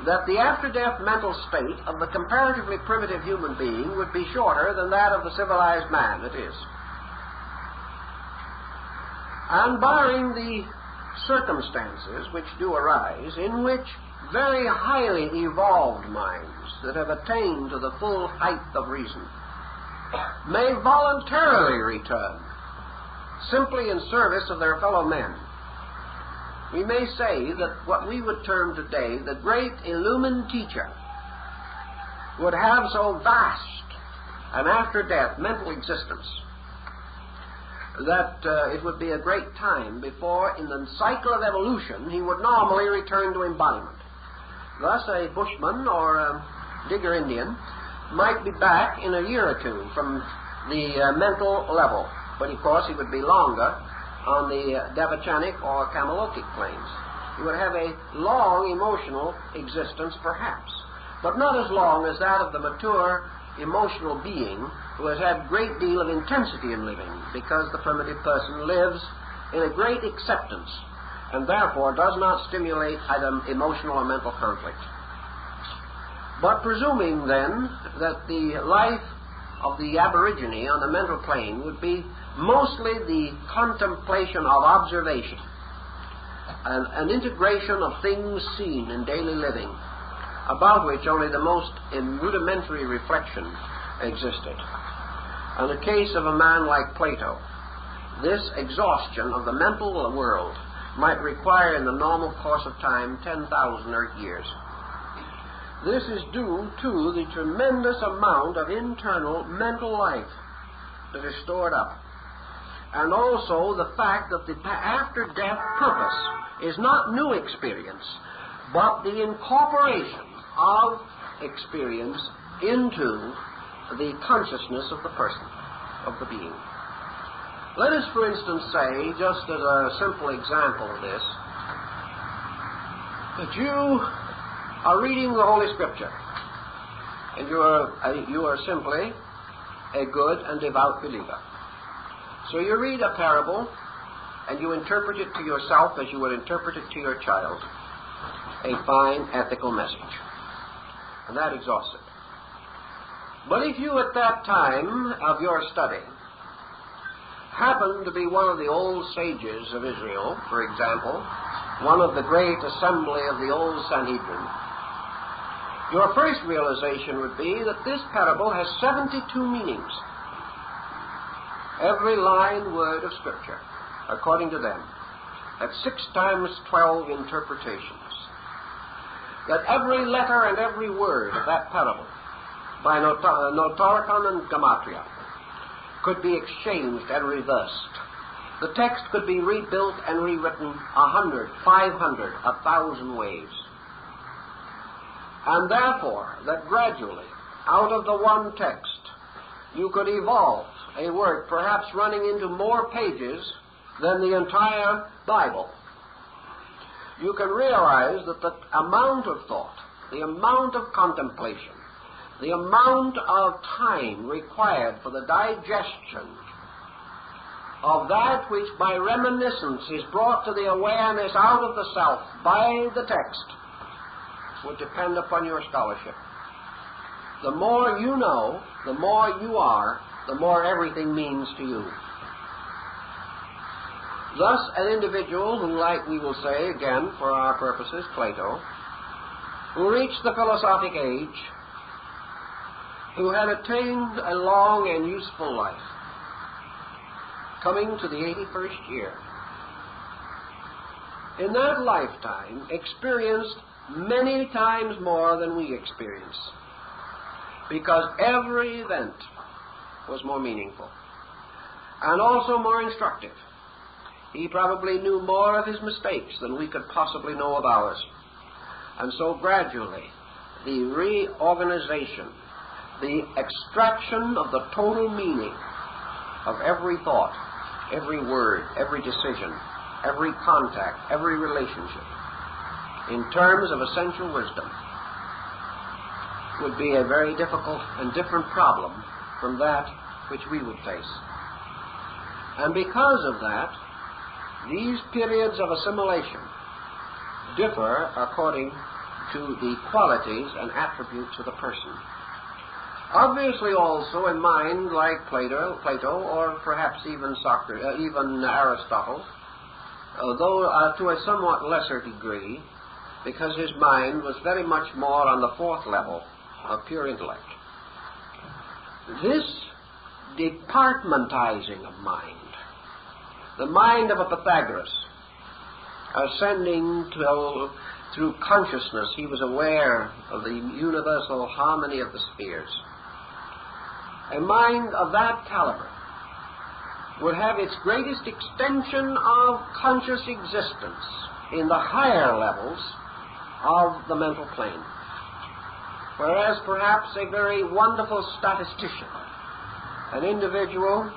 that the after-death mental state of the comparatively primitive human being would be shorter than that of the civilized man. It is. And barring the circumstances which do arise in which very highly evolved minds that have attained to the full height of reason may voluntarily return simply in service of their fellow men, we may say that what we would term today the great illumined teacher would have so vast an after-death mental existence that it would be a great time before, in the cycle of evolution, he would normally return to embodiment. Thus, a bushman or a digger Indian might be back in a year or two from the mental level, but of course he would be longer on the Devachanic or Kamalokic planes. He would have a long emotional existence, perhaps, but not as long as that of the mature emotional being who has had a great deal of intensity in living, because the primitive person lives in a great acceptance and therefore does not stimulate either emotional or mental conflict. But presuming then that the life of the aborigine on the mental plane would be mostly the contemplation of observation, an integration of things seen in daily living, about which only the most rudimentary reflection existed. In the case of a man like Plato, this exhaustion of the mental world might require in the normal course of time 10,000 Earth years. This is due to the tremendous amount of internal mental life that is stored up, and also the fact that the after-death purpose is not new experience, but the incorporation of experience into the consciousness of the person, of the being. Let us, for instance, say, just as a simple example of this, that you are reading the Holy Scripture, and you are simply a good and devout believer. So you read a parable, and you interpret it to yourself as you would interpret it to your child, a fine ethical message. And that exhausts it. But if you at that time of your study happen to be one of the old sages of Israel, for example, one of the great assembly of the old Sanhedrin, your first realization would be that this parable has 72 meanings. Every line, word of Scripture, according to them. That's 6 times 12 interpretations. That every letter and every word of that parable, by Notoricon and Gematria, could be exchanged and reversed. The text could be rebuilt and rewritten 100, 500, 1,000 ways. And therefore, that gradually, out of the one text, you could evolve a work perhaps running into more pages than the entire Bible. You can realize that the amount of thought, the amount of contemplation, the amount of time required for the digestion of that which by reminiscence is brought to the awareness out of the self by the text would depend upon your scholarship. The more you know, the more you are, the more everything means to you. Thus, an individual who, like we will say, again, for our purposes, Plato, who reached the philosophic age, who had attained a long and useful life, coming to the 81st year, in that lifetime experienced many times more than we experience, because every event was more meaningful and also more instructive. He probably knew more of his mistakes than we could possibly know of ours. And so gradually, the reorganization, the extraction of the total meaning of every thought, every word, every decision, every contact, every relationship, in terms of essential wisdom, would be a very difficult and different problem from that which we would face. And because of that, these periods of assimilation differ according to the qualities and attributes of the person. Obviously also a mind like Plato, or perhaps even Aristotle, though to a somewhat lesser degree, because his mind was very much more on the 4th level of pure intellect. This departmentizing of mind, the mind of a Pythagoras, ascending through consciousness, he was aware of the universal harmony of the spheres. A mind of that caliber would have its greatest extension of conscious existence in the higher levels of the mental plane. Whereas perhaps a very wonderful statistician, an individual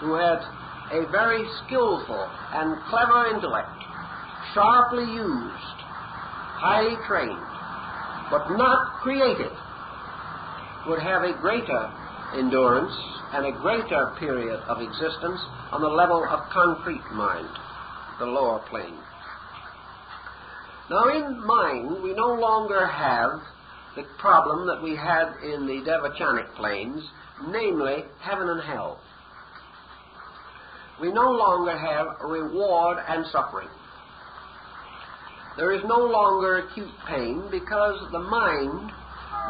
who had a very skillful and clever intellect, sharply used, highly trained, but not created, would have a greater endurance and a greater period of existence on the level of concrete mind, the lower plane. Now, in mind, we no longer have the problem that we had in the devachanic planes, namely heaven and hell. We no longer have reward and suffering. There is no longer acute pain because the mind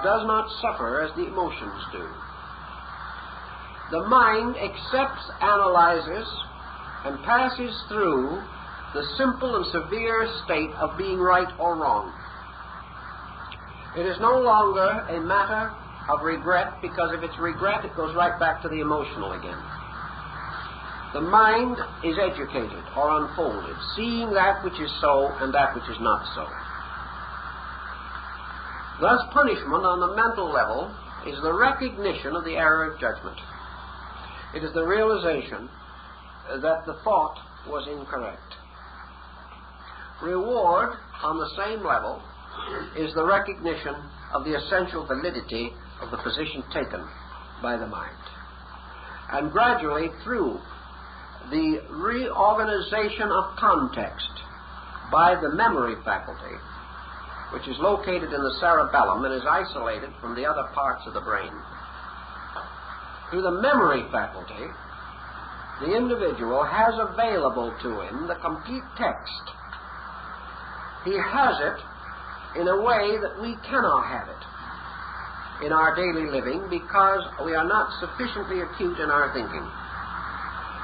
does not suffer as the emotions do. The mind accepts, analyzes, and passes through the simple and severe state of being right or wrong. It is no longer a matter of regret, because if it's regret, it goes right back to the emotional again. The mind is educated or unfolded, seeing that which is so and that which is not so. Thus, punishment on the mental level is the recognition of the error of judgment. It is the realization that the thought was incorrect. Reward, on the same level, is the recognition of the essential validity of the position taken by the mind. And gradually, through the reorganization of context by the memory faculty, which is located in the cerebellum and is isolated from the other parts of the brain, through the memory faculty, the individual has available to him the complete text. He has it in a way that we cannot have it in our daily living because we are not sufficiently acute in our thinking.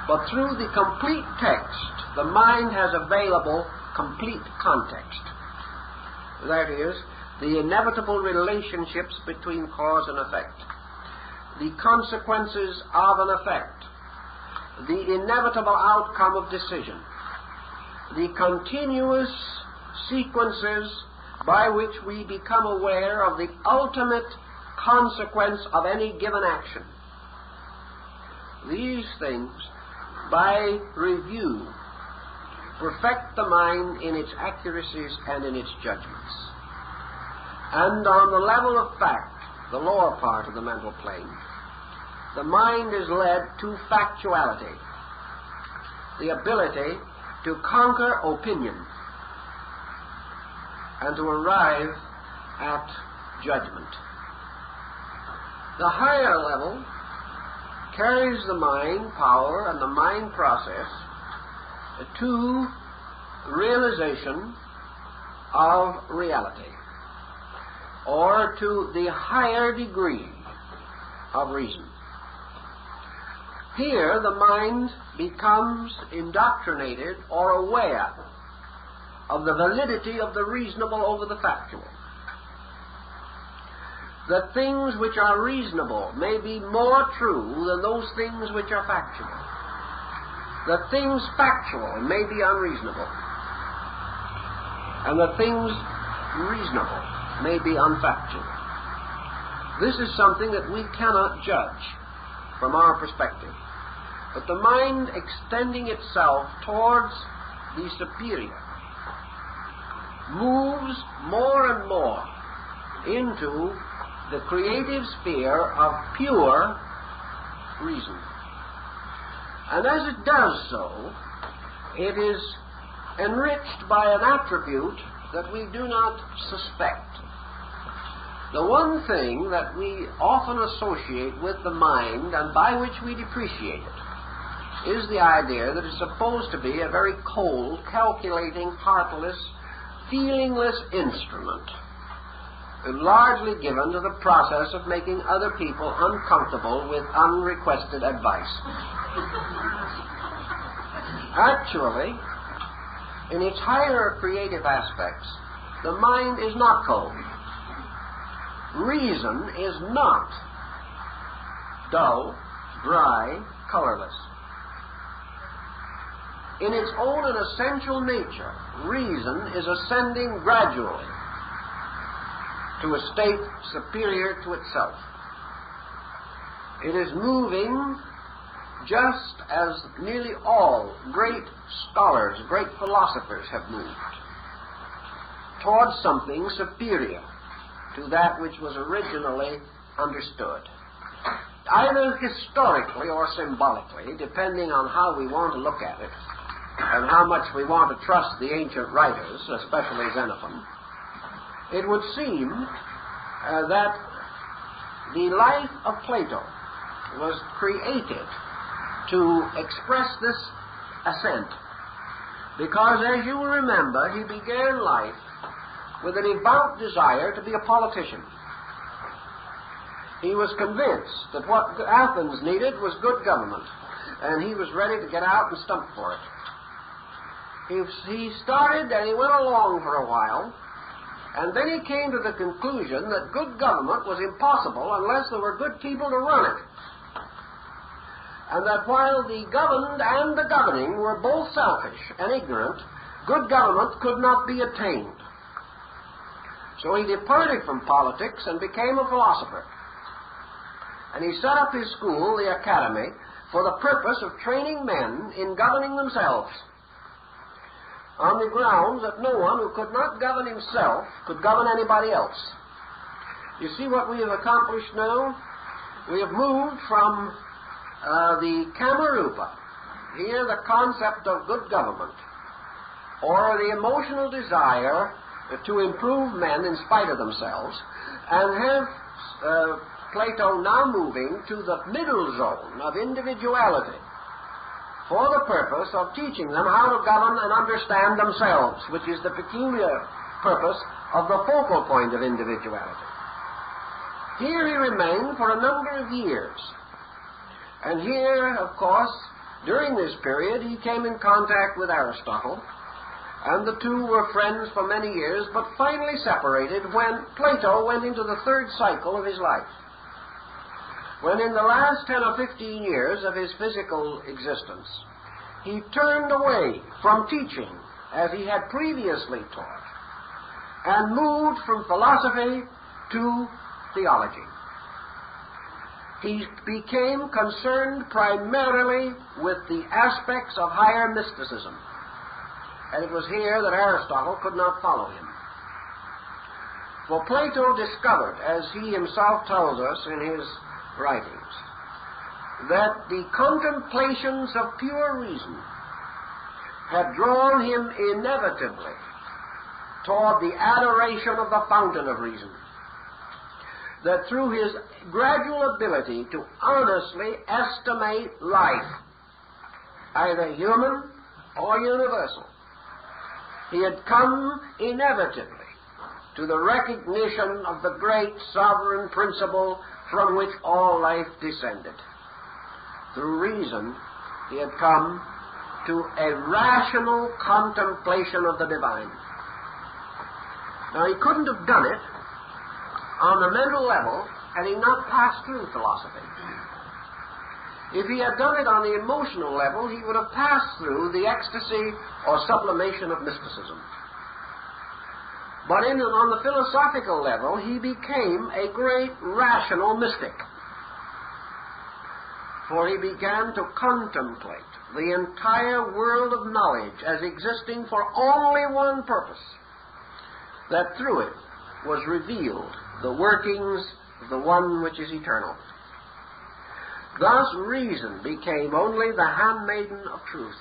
But through the complete text, the mind has available complete context. That is, the inevitable relationships between cause and effect, the consequences of an effect, the inevitable outcome of decision, the continuous sequences by which we become aware of the ultimate consequence of any given action. These things, by review, perfect the mind in its accuracies and in its judgments. And on the level of fact, the lower part of the mental plane, the mind is led to factuality, the ability to conquer opinion and to arrive at judgment. The higher level carries the mind power and the mind process to realization of reality, or to the higher degree of reason. Here the mind becomes indoctrinated or aware of the validity of the reasonable over the factual. That things which are reasonable may be more true than those things which are factual. That things factual may be unreasonable, and that things reasonable may be unfactual. This is something that we cannot judge from our perspective. But the mind extending itself towards the superior moves more and more into the creative sphere of pure reason. And as it does so, it is enriched by an attribute that we do not suspect. The one thing that we often associate with the mind and by which we depreciate it is the idea that it's supposed to be a very cold, calculating, heartless, feelingless instrument, largely given to the process of making other people uncomfortable with unrequested advice. Actually, in its higher creative aspects, the mind is not cold. Reason is not dull, dry, colorless. In its own and essential nature, reason is ascending gradually to a state superior to itself. It is moving just as nearly all great scholars, great philosophers have moved towards something superior to that which was originally understood, either historically or symbolically, depending on how we want to look at it and how much we want to trust the ancient writers, especially Xenophon. It would seem that the life of Plato was created to express this ascent, because, as you will remember, he began life with a devout desire to be a politician. He was convinced that what Athens needed was good government, and he was ready to get out and stump for it. He started and he went along for a while, and then he came to the conclusion that good government was impossible unless there were good people to run it, and that while the governed and the governing were both selfish and ignorant, good government could not be attained. So he departed from politics and became a philosopher. And he set up his school, the Academy, for the purpose of training men in governing themselves, on the grounds that no one who could not govern himself could govern anybody else. You see what we have accomplished now? We have moved from the Kamarupa, here the concept of good government, or the emotional desire to improve men in spite of themselves, and have Plato now moving to the middle zone of individuality for the purpose of teaching them how to govern and understand themselves, which is the peculiar purpose of the focal point of individuality. Here he remained for a number of years. And here, of course, during this period, he came in contact with Aristotle, and the two were friends for many years, but finally separated when Plato went into the third cycle of his life, when in the last 10 or 15 years of his physical existence, he turned away from teaching as he had previously taught, and moved from philosophy to theology. He became concerned primarily with the aspects of higher mysticism, and it was here that Aristotle could not follow him. For Plato discovered, as he himself tells us in his writings, that the contemplations of pure reason had drawn him inevitably toward the adoration of the fountain of reason, that through his gradual ability to honestly estimate life, either human or universal, he had come inevitably to the recognition of the great sovereign principle from which all life descended. Through reason, he had come to a rational contemplation of the divine. Now, he couldn't have done it on the mental level had he not passed through philosophy. If he had done it on the emotional level, he would have passed through the ecstasy or sublimation of mysticism. But on the philosophical level, he became a great rational mystic. For he began to contemplate the entire world of knowledge as existing for only one purpose, that through it was revealed the workings of the one which is eternal. Thus reason became only the handmaiden of truth.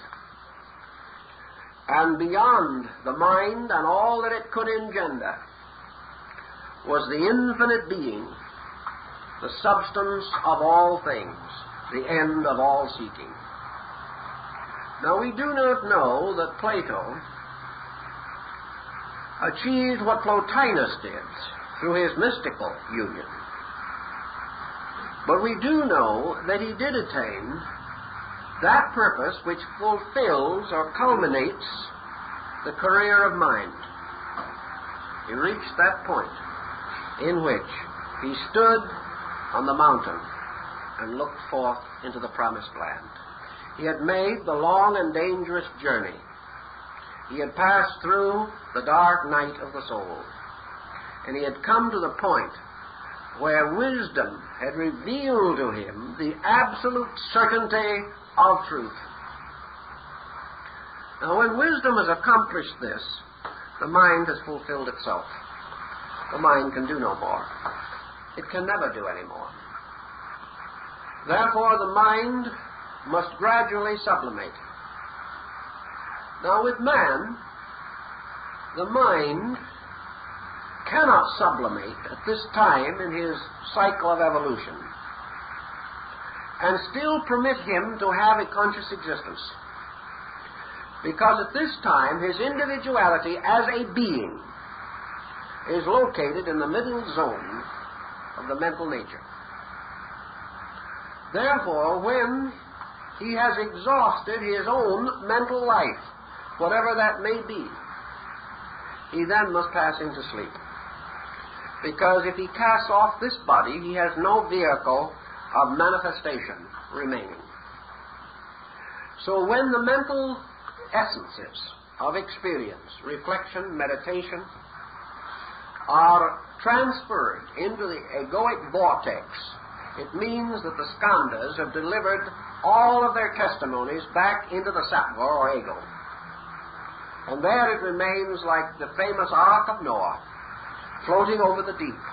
And beyond the mind and all that it could engender was the infinite being, the substance of all things, the end of all seeking. Now, we do not know that Plato achieved what Plotinus did through his mystical union. But we do know that he did attain that purpose which fulfills or culminates the career of mind. He reached that point in which he stood on the mountain and looked forth into the promised land. He had made the long and dangerous journey. He had passed through the dark night of the soul, and he had come to the point where wisdom had revealed to him the absolute certainty of truth. Now, when wisdom has accomplished this, the mind has fulfilled itself. The mind can do no more. It can never do any more. Therefore, the mind must gradually sublimate. Now, with man, the mind cannot sublimate at this time in his cycle of evolution and still permit him to have a conscious existence. Because at this time, his individuality as a being is located in the middle zone of the mental nature. Therefore, when he has exhausted his own mental life, whatever that may be, he then must pass into sleep. Because if he casts off this body, he has no vehicle of manifestation remaining. So when the mental essences of experience, reflection, meditation, are transferred into the egoic vortex, it means that the skandhas have delivered all of their testimonies back into the sattva or ego. And there it remains like the famous Ark of Noah, floating over the deep,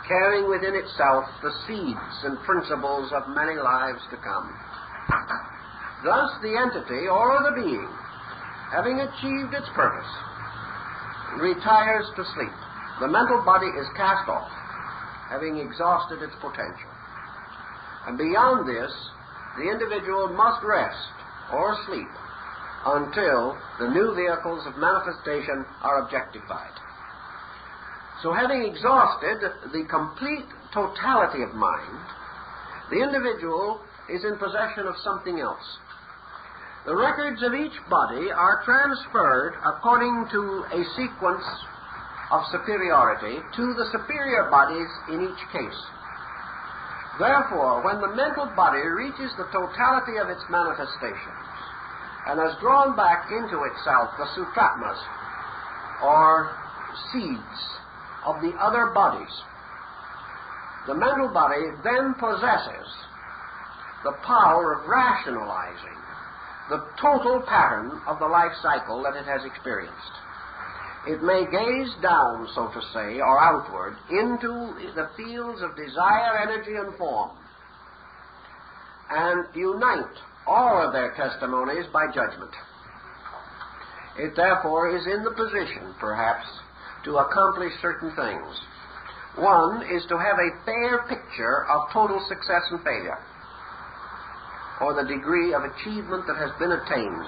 carrying within itself the seeds and principles of many lives to come. Thus the entity, or the being, having achieved its purpose, retires to sleep. The mental body is cast off, having exhausted its potential. And beyond this, the individual must rest or sleep until the new vehicles of manifestation are objectified. So having exhausted the complete totality of mind, the individual is in possession of something else. The records of each body are transferred according to a sequence of superiority to the superior bodies in each case. Therefore, when the mental body reaches the totality of its manifestations and has drawn back into itself the sutratmas, or seeds, of the other bodies, the mental body then possesses the power of rationalizing the total pattern of the life cycle that it has experienced. It may gaze down, so to say, or outward, into the fields of desire, energy, and form, and unite all of their testimonies by judgment. It therefore is in the position, perhaps, to accomplish certain things. One is to have a fair picture of total success and failure, or the degree of achievement that has been attained,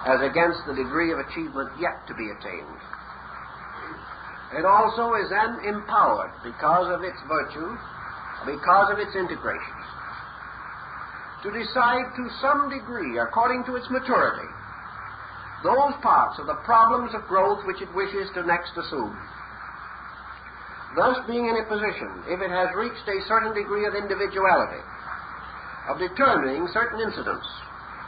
as against the degree of achievement yet to be attained. It also is then empowered, because of its virtue, because of its integrations, to decide to some degree, according to its maturity, those parts of the problems of growth which it wishes to next assume. Thus being in a position, if it has reached a certain degree of individuality, of determining certain incidents,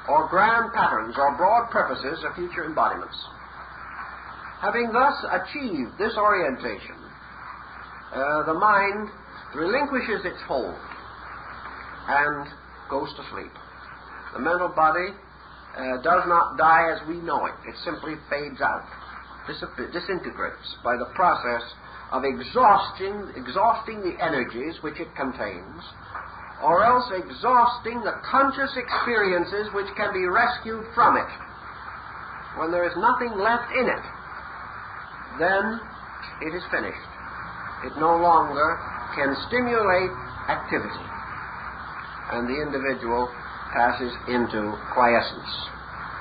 or grand patterns, or broad purposes of future embodiments. Having thus achieved this orientation, the mind relinquishes its hold and goes to sleep. The mental body does not die as we know it. It simply fades out, disintegrates by the process of exhausting the energies which it contains, or else exhausting the conscious experiences which can be rescued from it. When there is nothing left in it, then it is finished. It no longer can stimulate activity, and the individual passes into quiescence,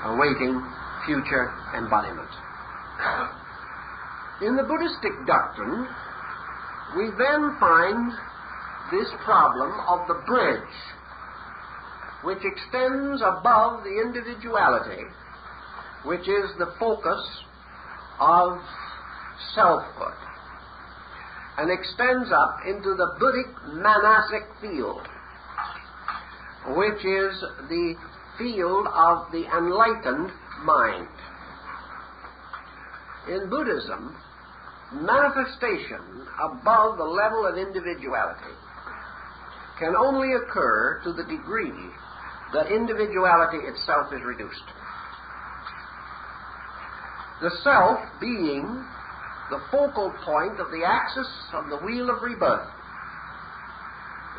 awaiting future embodiment. In the Buddhistic doctrine, we then find this problem of the bridge, which extends above the individuality, which is the focus of selfhood, and extends up into the Buddhic manasic field, which is the field of the enlightened mind. In Buddhism, manifestation above the level of individuality can only occur to the degree that individuality itself is reduced. The self being the focal point of the axis of the wheel of rebirth.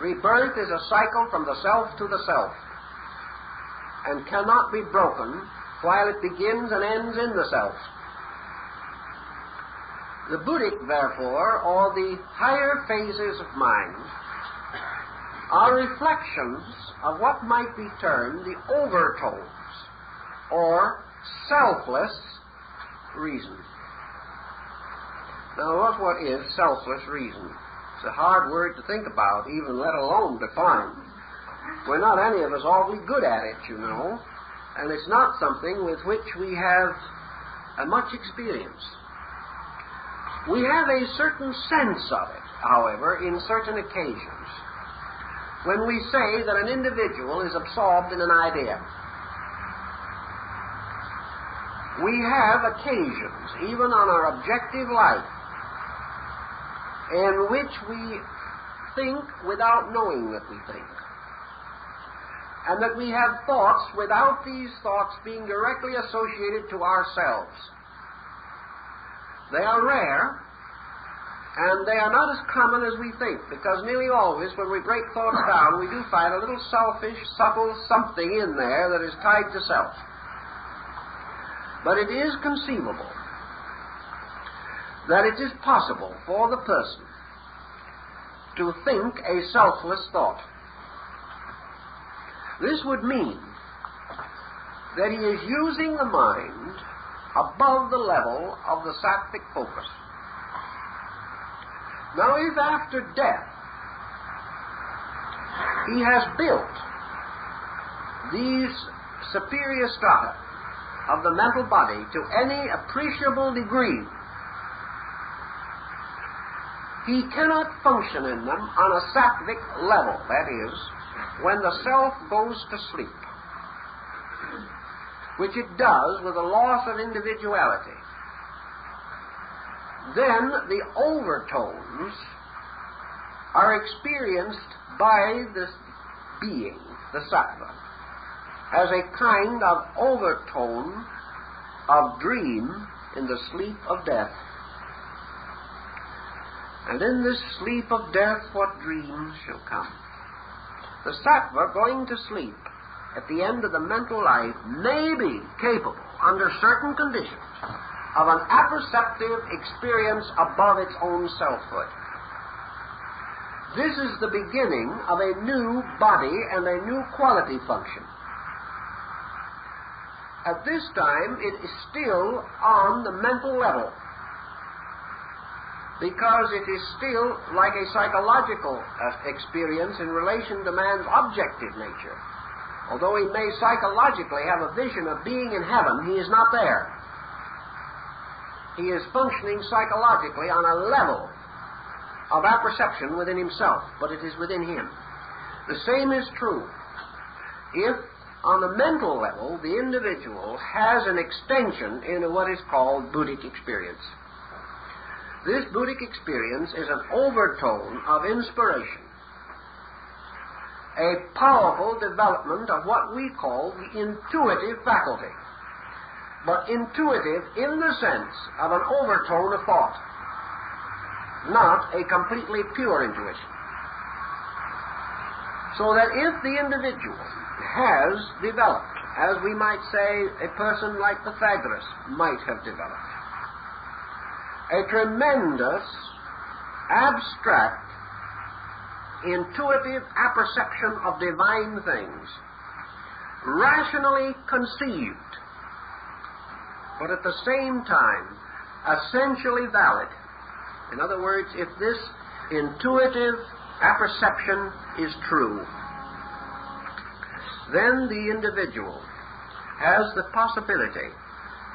Rebirth is a cycle from the self to the self, and cannot be broken while it begins and ends in the self. The Buddhic, therefore, or the higher phases of mind, are reflections of what might be termed the overtones, or selfless reason. Now, what is selfless reason? It's a hard word to think about, even let alone define. We're not any of us awfully good at it, you know, and it's not something with which we have much experience. We have a certain sense of it, however, in certain occasions, when we say that an individual is absorbed in an idea. We have occasions, even on our objective life, in which we think without knowing that we think, and that we have thoughts without these thoughts being directly associated to ourselves. They are rare, and they are not as common as we think, because nearly always when we break thoughts down, we do find a little selfish, subtle something in there that is tied to self. But it is conceivable that it is possible for the person to think a selfless thought. This would mean that he is using the mind above the level of the sattvic focus. Now, if after death he has built these superior strata of the mental body to any appreciable degree, he cannot function in them on a sattvic level, that is, when the self goes to sleep, which it does with the loss of individuality. Then the overtones are experienced by this being, the sattva, as a kind of overtone of dream in the sleep of death. And in this sleep of death, what dreams shall come? The sattva, going to sleep at the end of the mental life, may be capable, under certain conditions, of an apperceptive experience above its own selfhood. This is the beginning of a new body and a new quality function. At this time, it is still on the mental level, because it is still like a psychological experience in relation to man's objective nature. Although he may psychologically have a vision of being in heaven, he is not there. He is functioning psychologically on a level of apperception within himself, but it is within him. The same is true if, on the mental level, the individual has an extension into what is called Buddhic experience. This Buddhic experience is an overtone of inspiration, a powerful development of what we call the intuitive faculty, but intuitive in the sense of an overtone of thought, not a completely pure intuition. So that if the individual has developed, as we might say a person like Pythagoras might have developed, a tremendous, abstract, intuitive apperception of divine things, rationally conceived, but at the same time essentially valid. In other words, if this intuitive apperception is true, then the individual has the possibility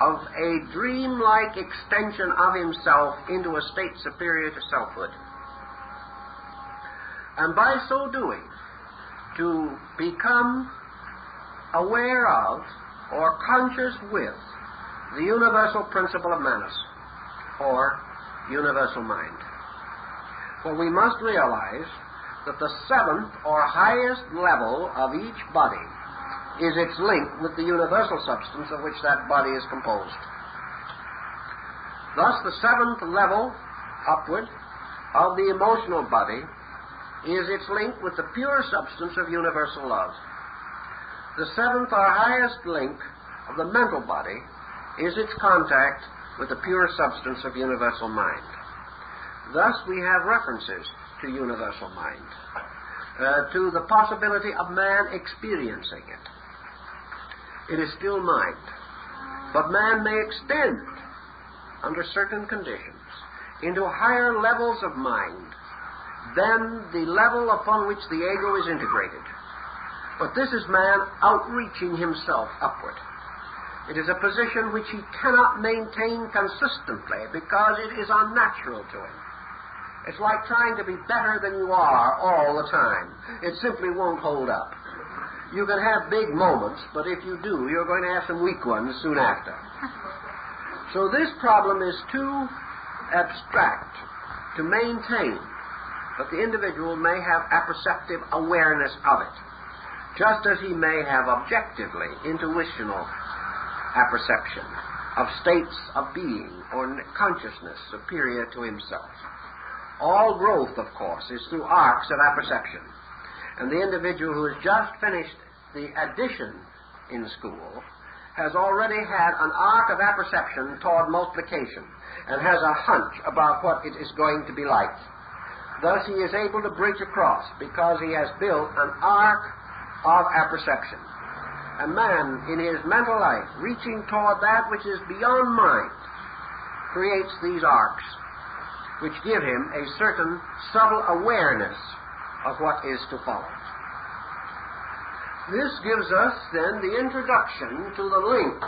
of a dream-like extension of himself into a state superior to selfhood. And by so doing, to become aware of or conscious with the universal principle of Manas, or universal mind. For we must realize that the seventh or highest level of each body is its link with the universal substance of which that body is composed. Thus, the seventh level upward of the emotional body is its link with the pure substance of universal love. The seventh or highest link of the mental body is its contact with the pure substance of universal mind. Thus, we have references to universal mind, to the possibility of man experiencing it. It is still mind, but man may extend, under certain conditions, into higher levels of mind than the level upon which the ego is integrated. But this is man outreaching himself upward. It is a position which he cannot maintain consistently because it is unnatural to him. It's like trying to be better than you are all the time. It simply won't hold up. You can have big moments, but if you do, you're going to have some weak ones soon after. So this problem is too abstract to maintain, but the individual may have apperceptive awareness of it, just as he may have objectively intuitional apperception of states of being or consciousness superior to himself. All growth, of course, is through arcs of apperception. And the individual who has just finished the addition in school has already had an arc of apperception toward multiplication and has a hunch about what it is going to be like. Thus he is able to bridge across because he has built an arc of apperception. A man in his mental life reaching toward that which is beyond mind creates these arcs, which give him a certain subtle awareness of what is to follow. This gives us then the introduction to the link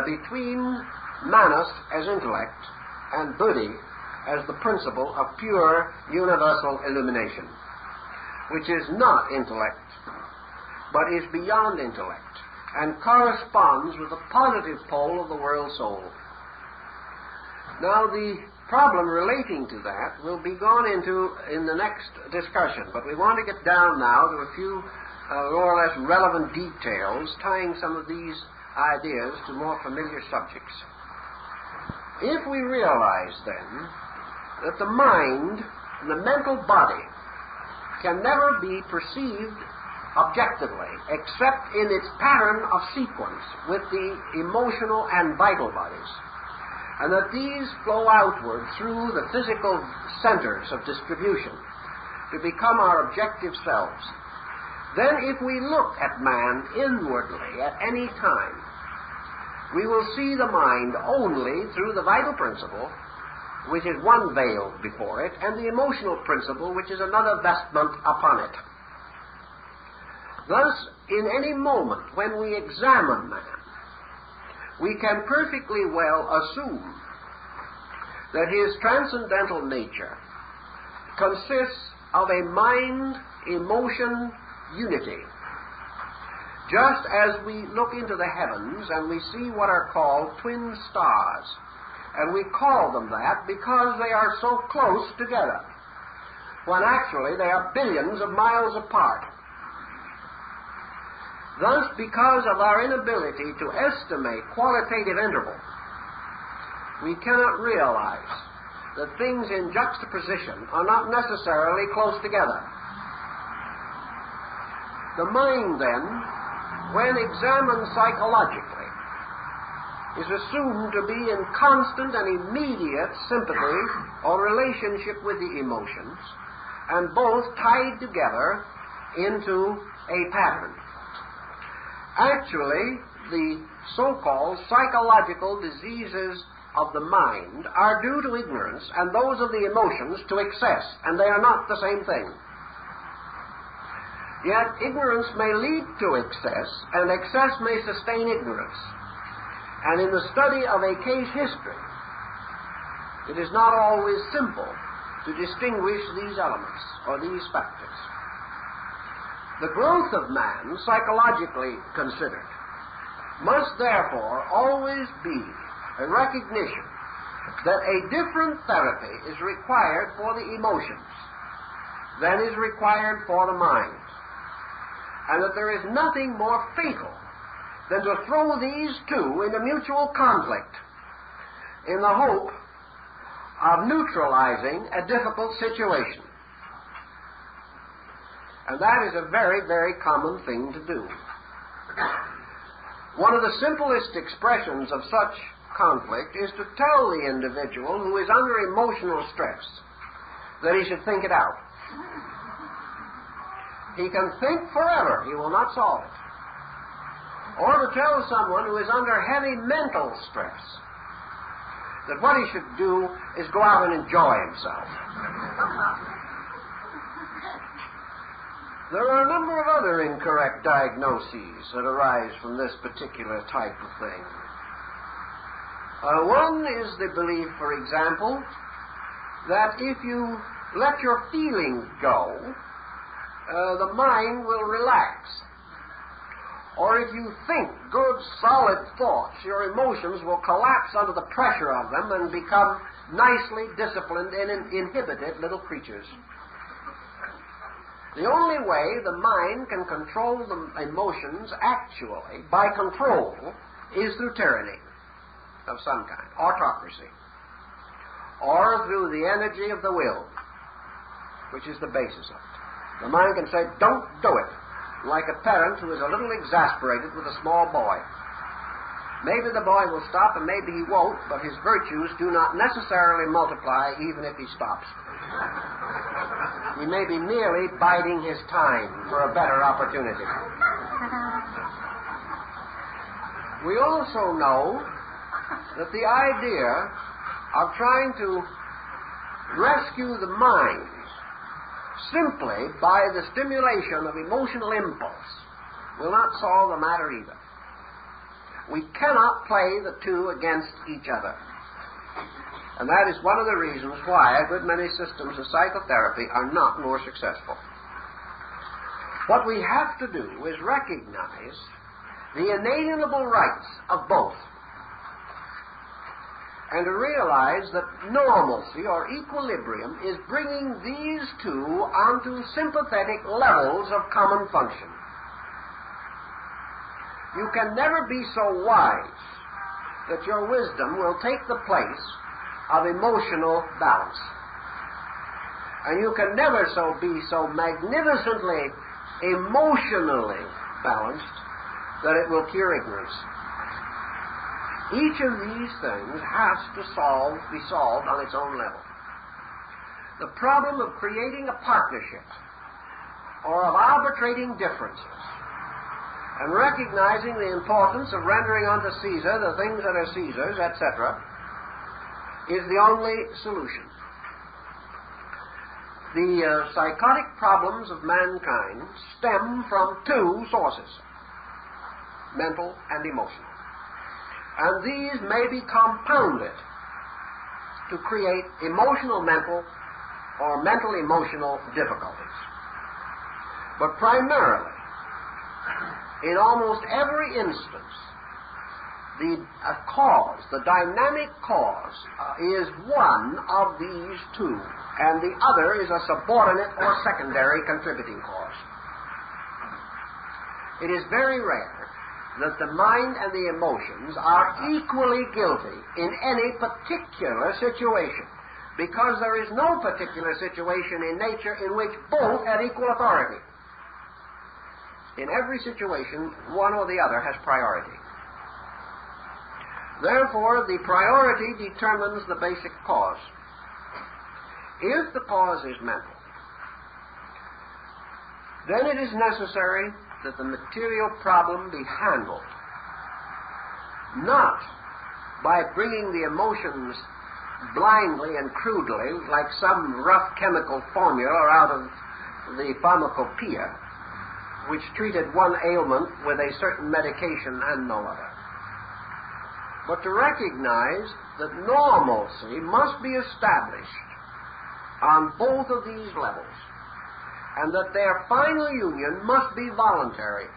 between Manas as intellect and Buddhi as the principle of pure universal illumination, which is not intellect, but is beyond intellect and corresponds with the positive pole of the world soul. Now, the problem relating to that will be gone into in the next discussion, but we want to get down now to a few more or less relevant details tying some of these ideas to more familiar subjects. If we realize, then, that the mind and the mental body can never be perceived objectively except in its pattern of sequence with the emotional and vital bodies, and that these flow outward through the physical centers of distribution to become our objective selves, then if we look at man inwardly at any time, we will see the mind only through the vital principle, which is one veil before it, and the emotional principle, which is another vestment upon it. Thus, in any moment when we examine man, we can perfectly well assume that his transcendental nature consists of a mind-emotion unity. Just as we look into the heavens and we see what are called twin stars, and we call them that because they are so close together, when actually they are billions of miles apart. Thus, because of our inability to estimate qualitative interval, we cannot realize that things in juxtaposition are not necessarily close together. The mind, then, when examined psychologically, is assumed to be in constant and immediate sympathy or relationship with the emotions, and both tied together into a pattern. Actually, the so-called psychological diseases of the mind are due to ignorance, and those of the emotions to excess, and they are not the same thing. Yet ignorance may lead to excess, and excess may sustain ignorance. And in the study of a case history, it is not always simple to distinguish these elements or these factors. The growth of man, psychologically considered, must therefore always be a recognition that a different therapy is required for the emotions than is required for the mind, and that there is nothing more fatal than to throw these two into mutual conflict in the hope of neutralizing a difficult situation. And that is a very, very common thing to do. One of the simplest expressions of such conflict is to tell the individual who is under emotional stress that he should think it out. He can think forever, he will not solve it. Or to tell someone who is under heavy mental stress that what he should do is go out and enjoy himself. There are a number of other incorrect diagnoses that arise from this particular type of thing. One is the belief, for example, that if you let your feelings go, the mind will relax. Or if you think good, solid thoughts, your emotions will collapse under the pressure of them and become nicely disciplined and inhibited little creatures. The only way the mind can control the emotions actually, by control, is through tyranny of some kind, autocracy, or through the energy of the will, which is the basis of it. The mind can say, don't do it, like a parent who is a little exasperated with a small boy. Maybe the boy will stop and maybe he won't, but his virtues do not necessarily multiply even if he stops. He may be merely biding his time for a better opportunity. We also know that the idea of trying to rescue the mind simply by the stimulation of emotional impulse will not solve the matter either. We cannot play the two against each other. And that is one of the reasons why a good many systems of psychotherapy are not more successful. What we have to do is recognize the inalienable rights of both, and to realize that normalcy or equilibrium is bringing these two onto sympathetic levels of common function. You can never be so wise that your wisdom will take the place of emotional balance. And you can never be so magnificently emotionally balanced that it will cure ignorance. Each of these things has to be solved on its own level. The problem of creating a partnership or of arbitrating differences and recognizing the importance of rendering unto Caesar the things that are Caesar's, etc., is the only solution. The psychotic problems of mankind stem from two sources, mental and emotional. And these may be compounded to create emotional-mental or mental-emotional difficulties. But primarily, in almost every instance, the dynamic cause, is one of these two, and the other is a subordinate or secondary contributing cause. It is very rare that the mind and the emotions are equally guilty in any particular situation, because there is no particular situation in nature in which both have equal authority. In every situation, one or the other has priority. Therefore, the priority determines the basic cause. If the cause is mental, then it is necessary that the material problem be handled, not by bringing the emotions blindly and crudely, like some rough chemical formula out of the pharmacopoeia, which treated one ailment with a certain medication and no other. But to recognize that normalcy must be established on both of these levels, and that their final union must be voluntary,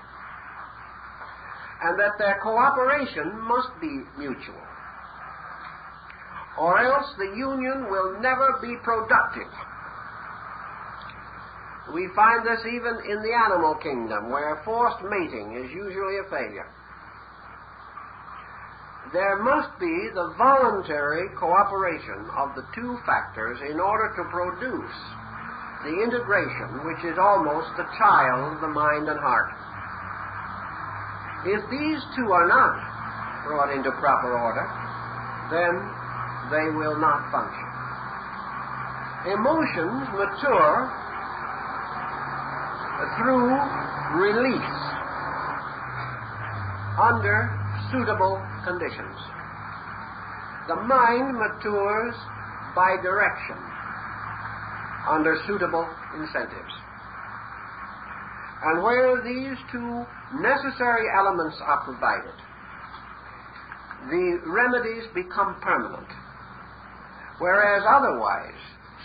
and that their cooperation must be mutual. or else the union will never be productive. We find this even in the animal kingdom, where forced mating is usually a failure. There must be the voluntary cooperation of the two factors in order to produce the integration which is almost the child of the mind and heart. If these two are not brought into proper order, then they will not function. Emotions mature through release under suitable conditions. The mind matures by direction under suitable incentives. And where these two necessary elements are provided, the remedies become permanent. Whereas otherwise,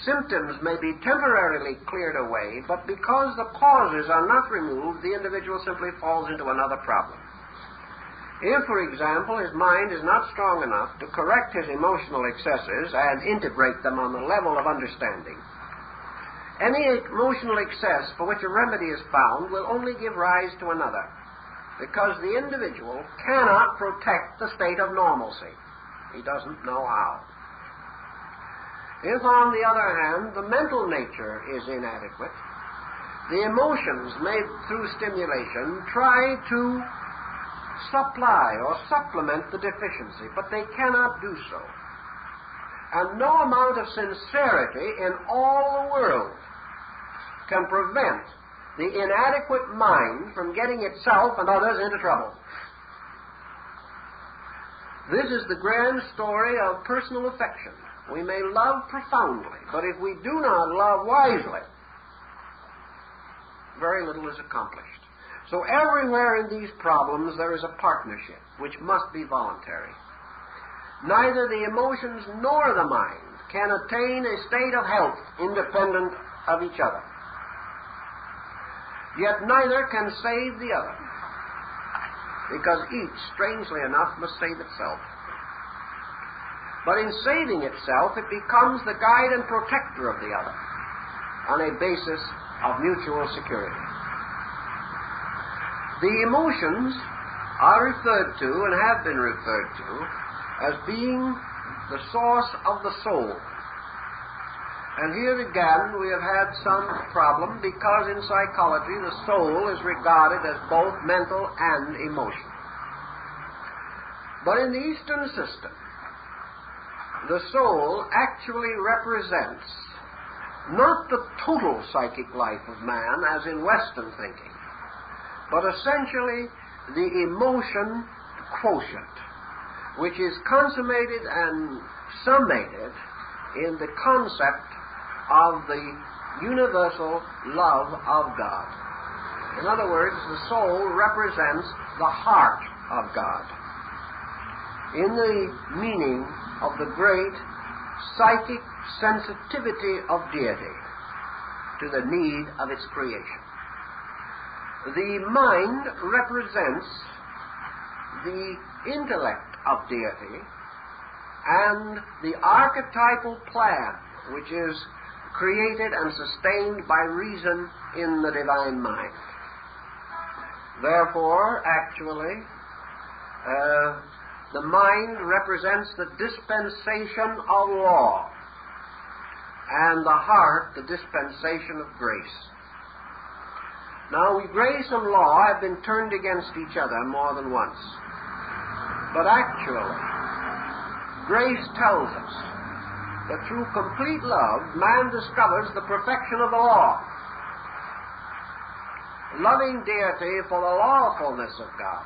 symptoms may be temporarily cleared away, but because the causes are not removed, the individual simply falls into another problem. If, for example, his mind is not strong enough to correct his emotional excesses and integrate them on the level of understanding, any emotional excess for which a remedy is found will only give rise to another, because the individual cannot protect the state of normalcy. He doesn't know how. If, on the other hand, the mental nature is inadequate, the emotions made through stimulation try to supply or supplement the deficiency, but they cannot do so. And no amount of sincerity in all the world can prevent the inadequate mind from getting itself and others into trouble. This is the grand story of personal affection. We may love profoundly, but if we do not love wisely, very little is accomplished. So everywhere in these problems there is a partnership which must be voluntary. Neither the emotions nor the mind can attain a state of health independent of each other. Yet neither can save the other, because each, strangely enough, must save itself. But in saving itself, it becomes the guide and protector of the other on a basis of mutual security. The emotions are referred to and have been referred to as being the source of the soul. And here again we have had some problem, because in psychology the soul is regarded as both mental and emotional. But in the Eastern system, the soul actually represents not the total psychic life of man as in Western thinking, but essentially the emotion quotient, which is consummated and summated in the concept of the universal love of God. In other words, the soul represents the heart of God, in the meaning of the great psychic sensitivity of deity to the need of its creation. The mind represents the intellect of deity and the archetypal plan which is created and sustained by reason in the divine mind. Therefore, actually, the mind represents the dispensation of law, and the heart the dispensation of grace. Now, grace and law have been turned against each other more than once. But actually, grace tells us that through complete love, man discovers the perfection of the law. Loving deity for the lawfulness of God.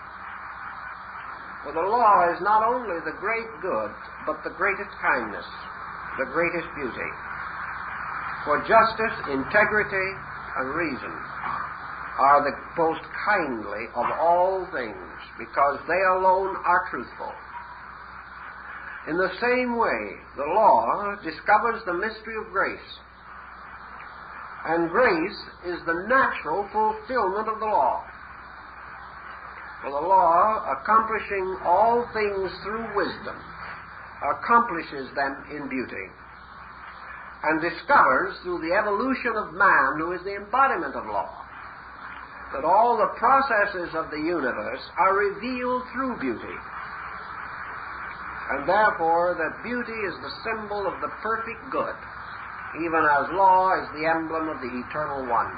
For the law is not only the great good, but the greatest kindness, the greatest beauty. For justice, integrity, and reason are the most kindly of all things, because they alone are truthful. In the same way, the law discovers the mystery of grace, and grace is the natural fulfillment of the law. For the law, accomplishing all things through wisdom, accomplishes them in beauty, and discovers through the evolution of man, who is the embodiment of law, that all the processes of the universe are revealed through beauty, and therefore that beauty is the symbol of the perfect good, even as law is the emblem of the eternal one.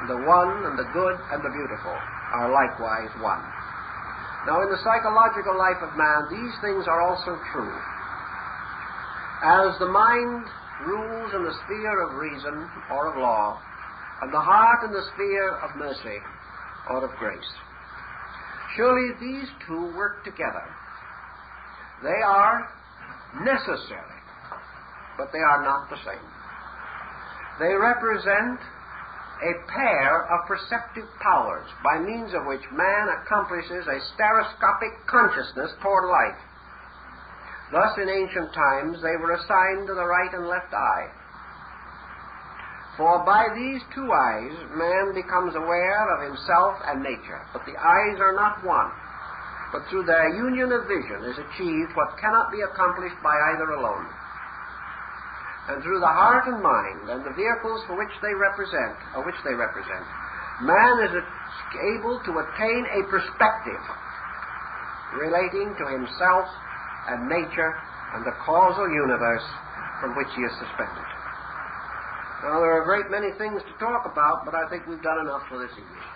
The one and the good and the beautiful are likewise one. Now, in the psychological life of man, these things are also true. As the mind rules in the sphere of reason or of law, and the heart in the sphere of mercy or of grace, surely these two work together. They are necessary, but they are not the same. They represent a pair of perceptive powers by means of which man accomplishes a stereoscopic consciousness toward life. Thus, in ancient times, they were assigned to the right and left eye. For by these two eyes, man becomes aware of himself and nature. But the eyes are not one, but through their union of vision is achieved what cannot be accomplished by either alone. And through the heart and mind and the vehicles for which they represent, man is able to attain a perspective relating to himself and nature and the causal universe from which he is suspended. Now, there are a great many things to talk about, but I think we've done enough for this evening.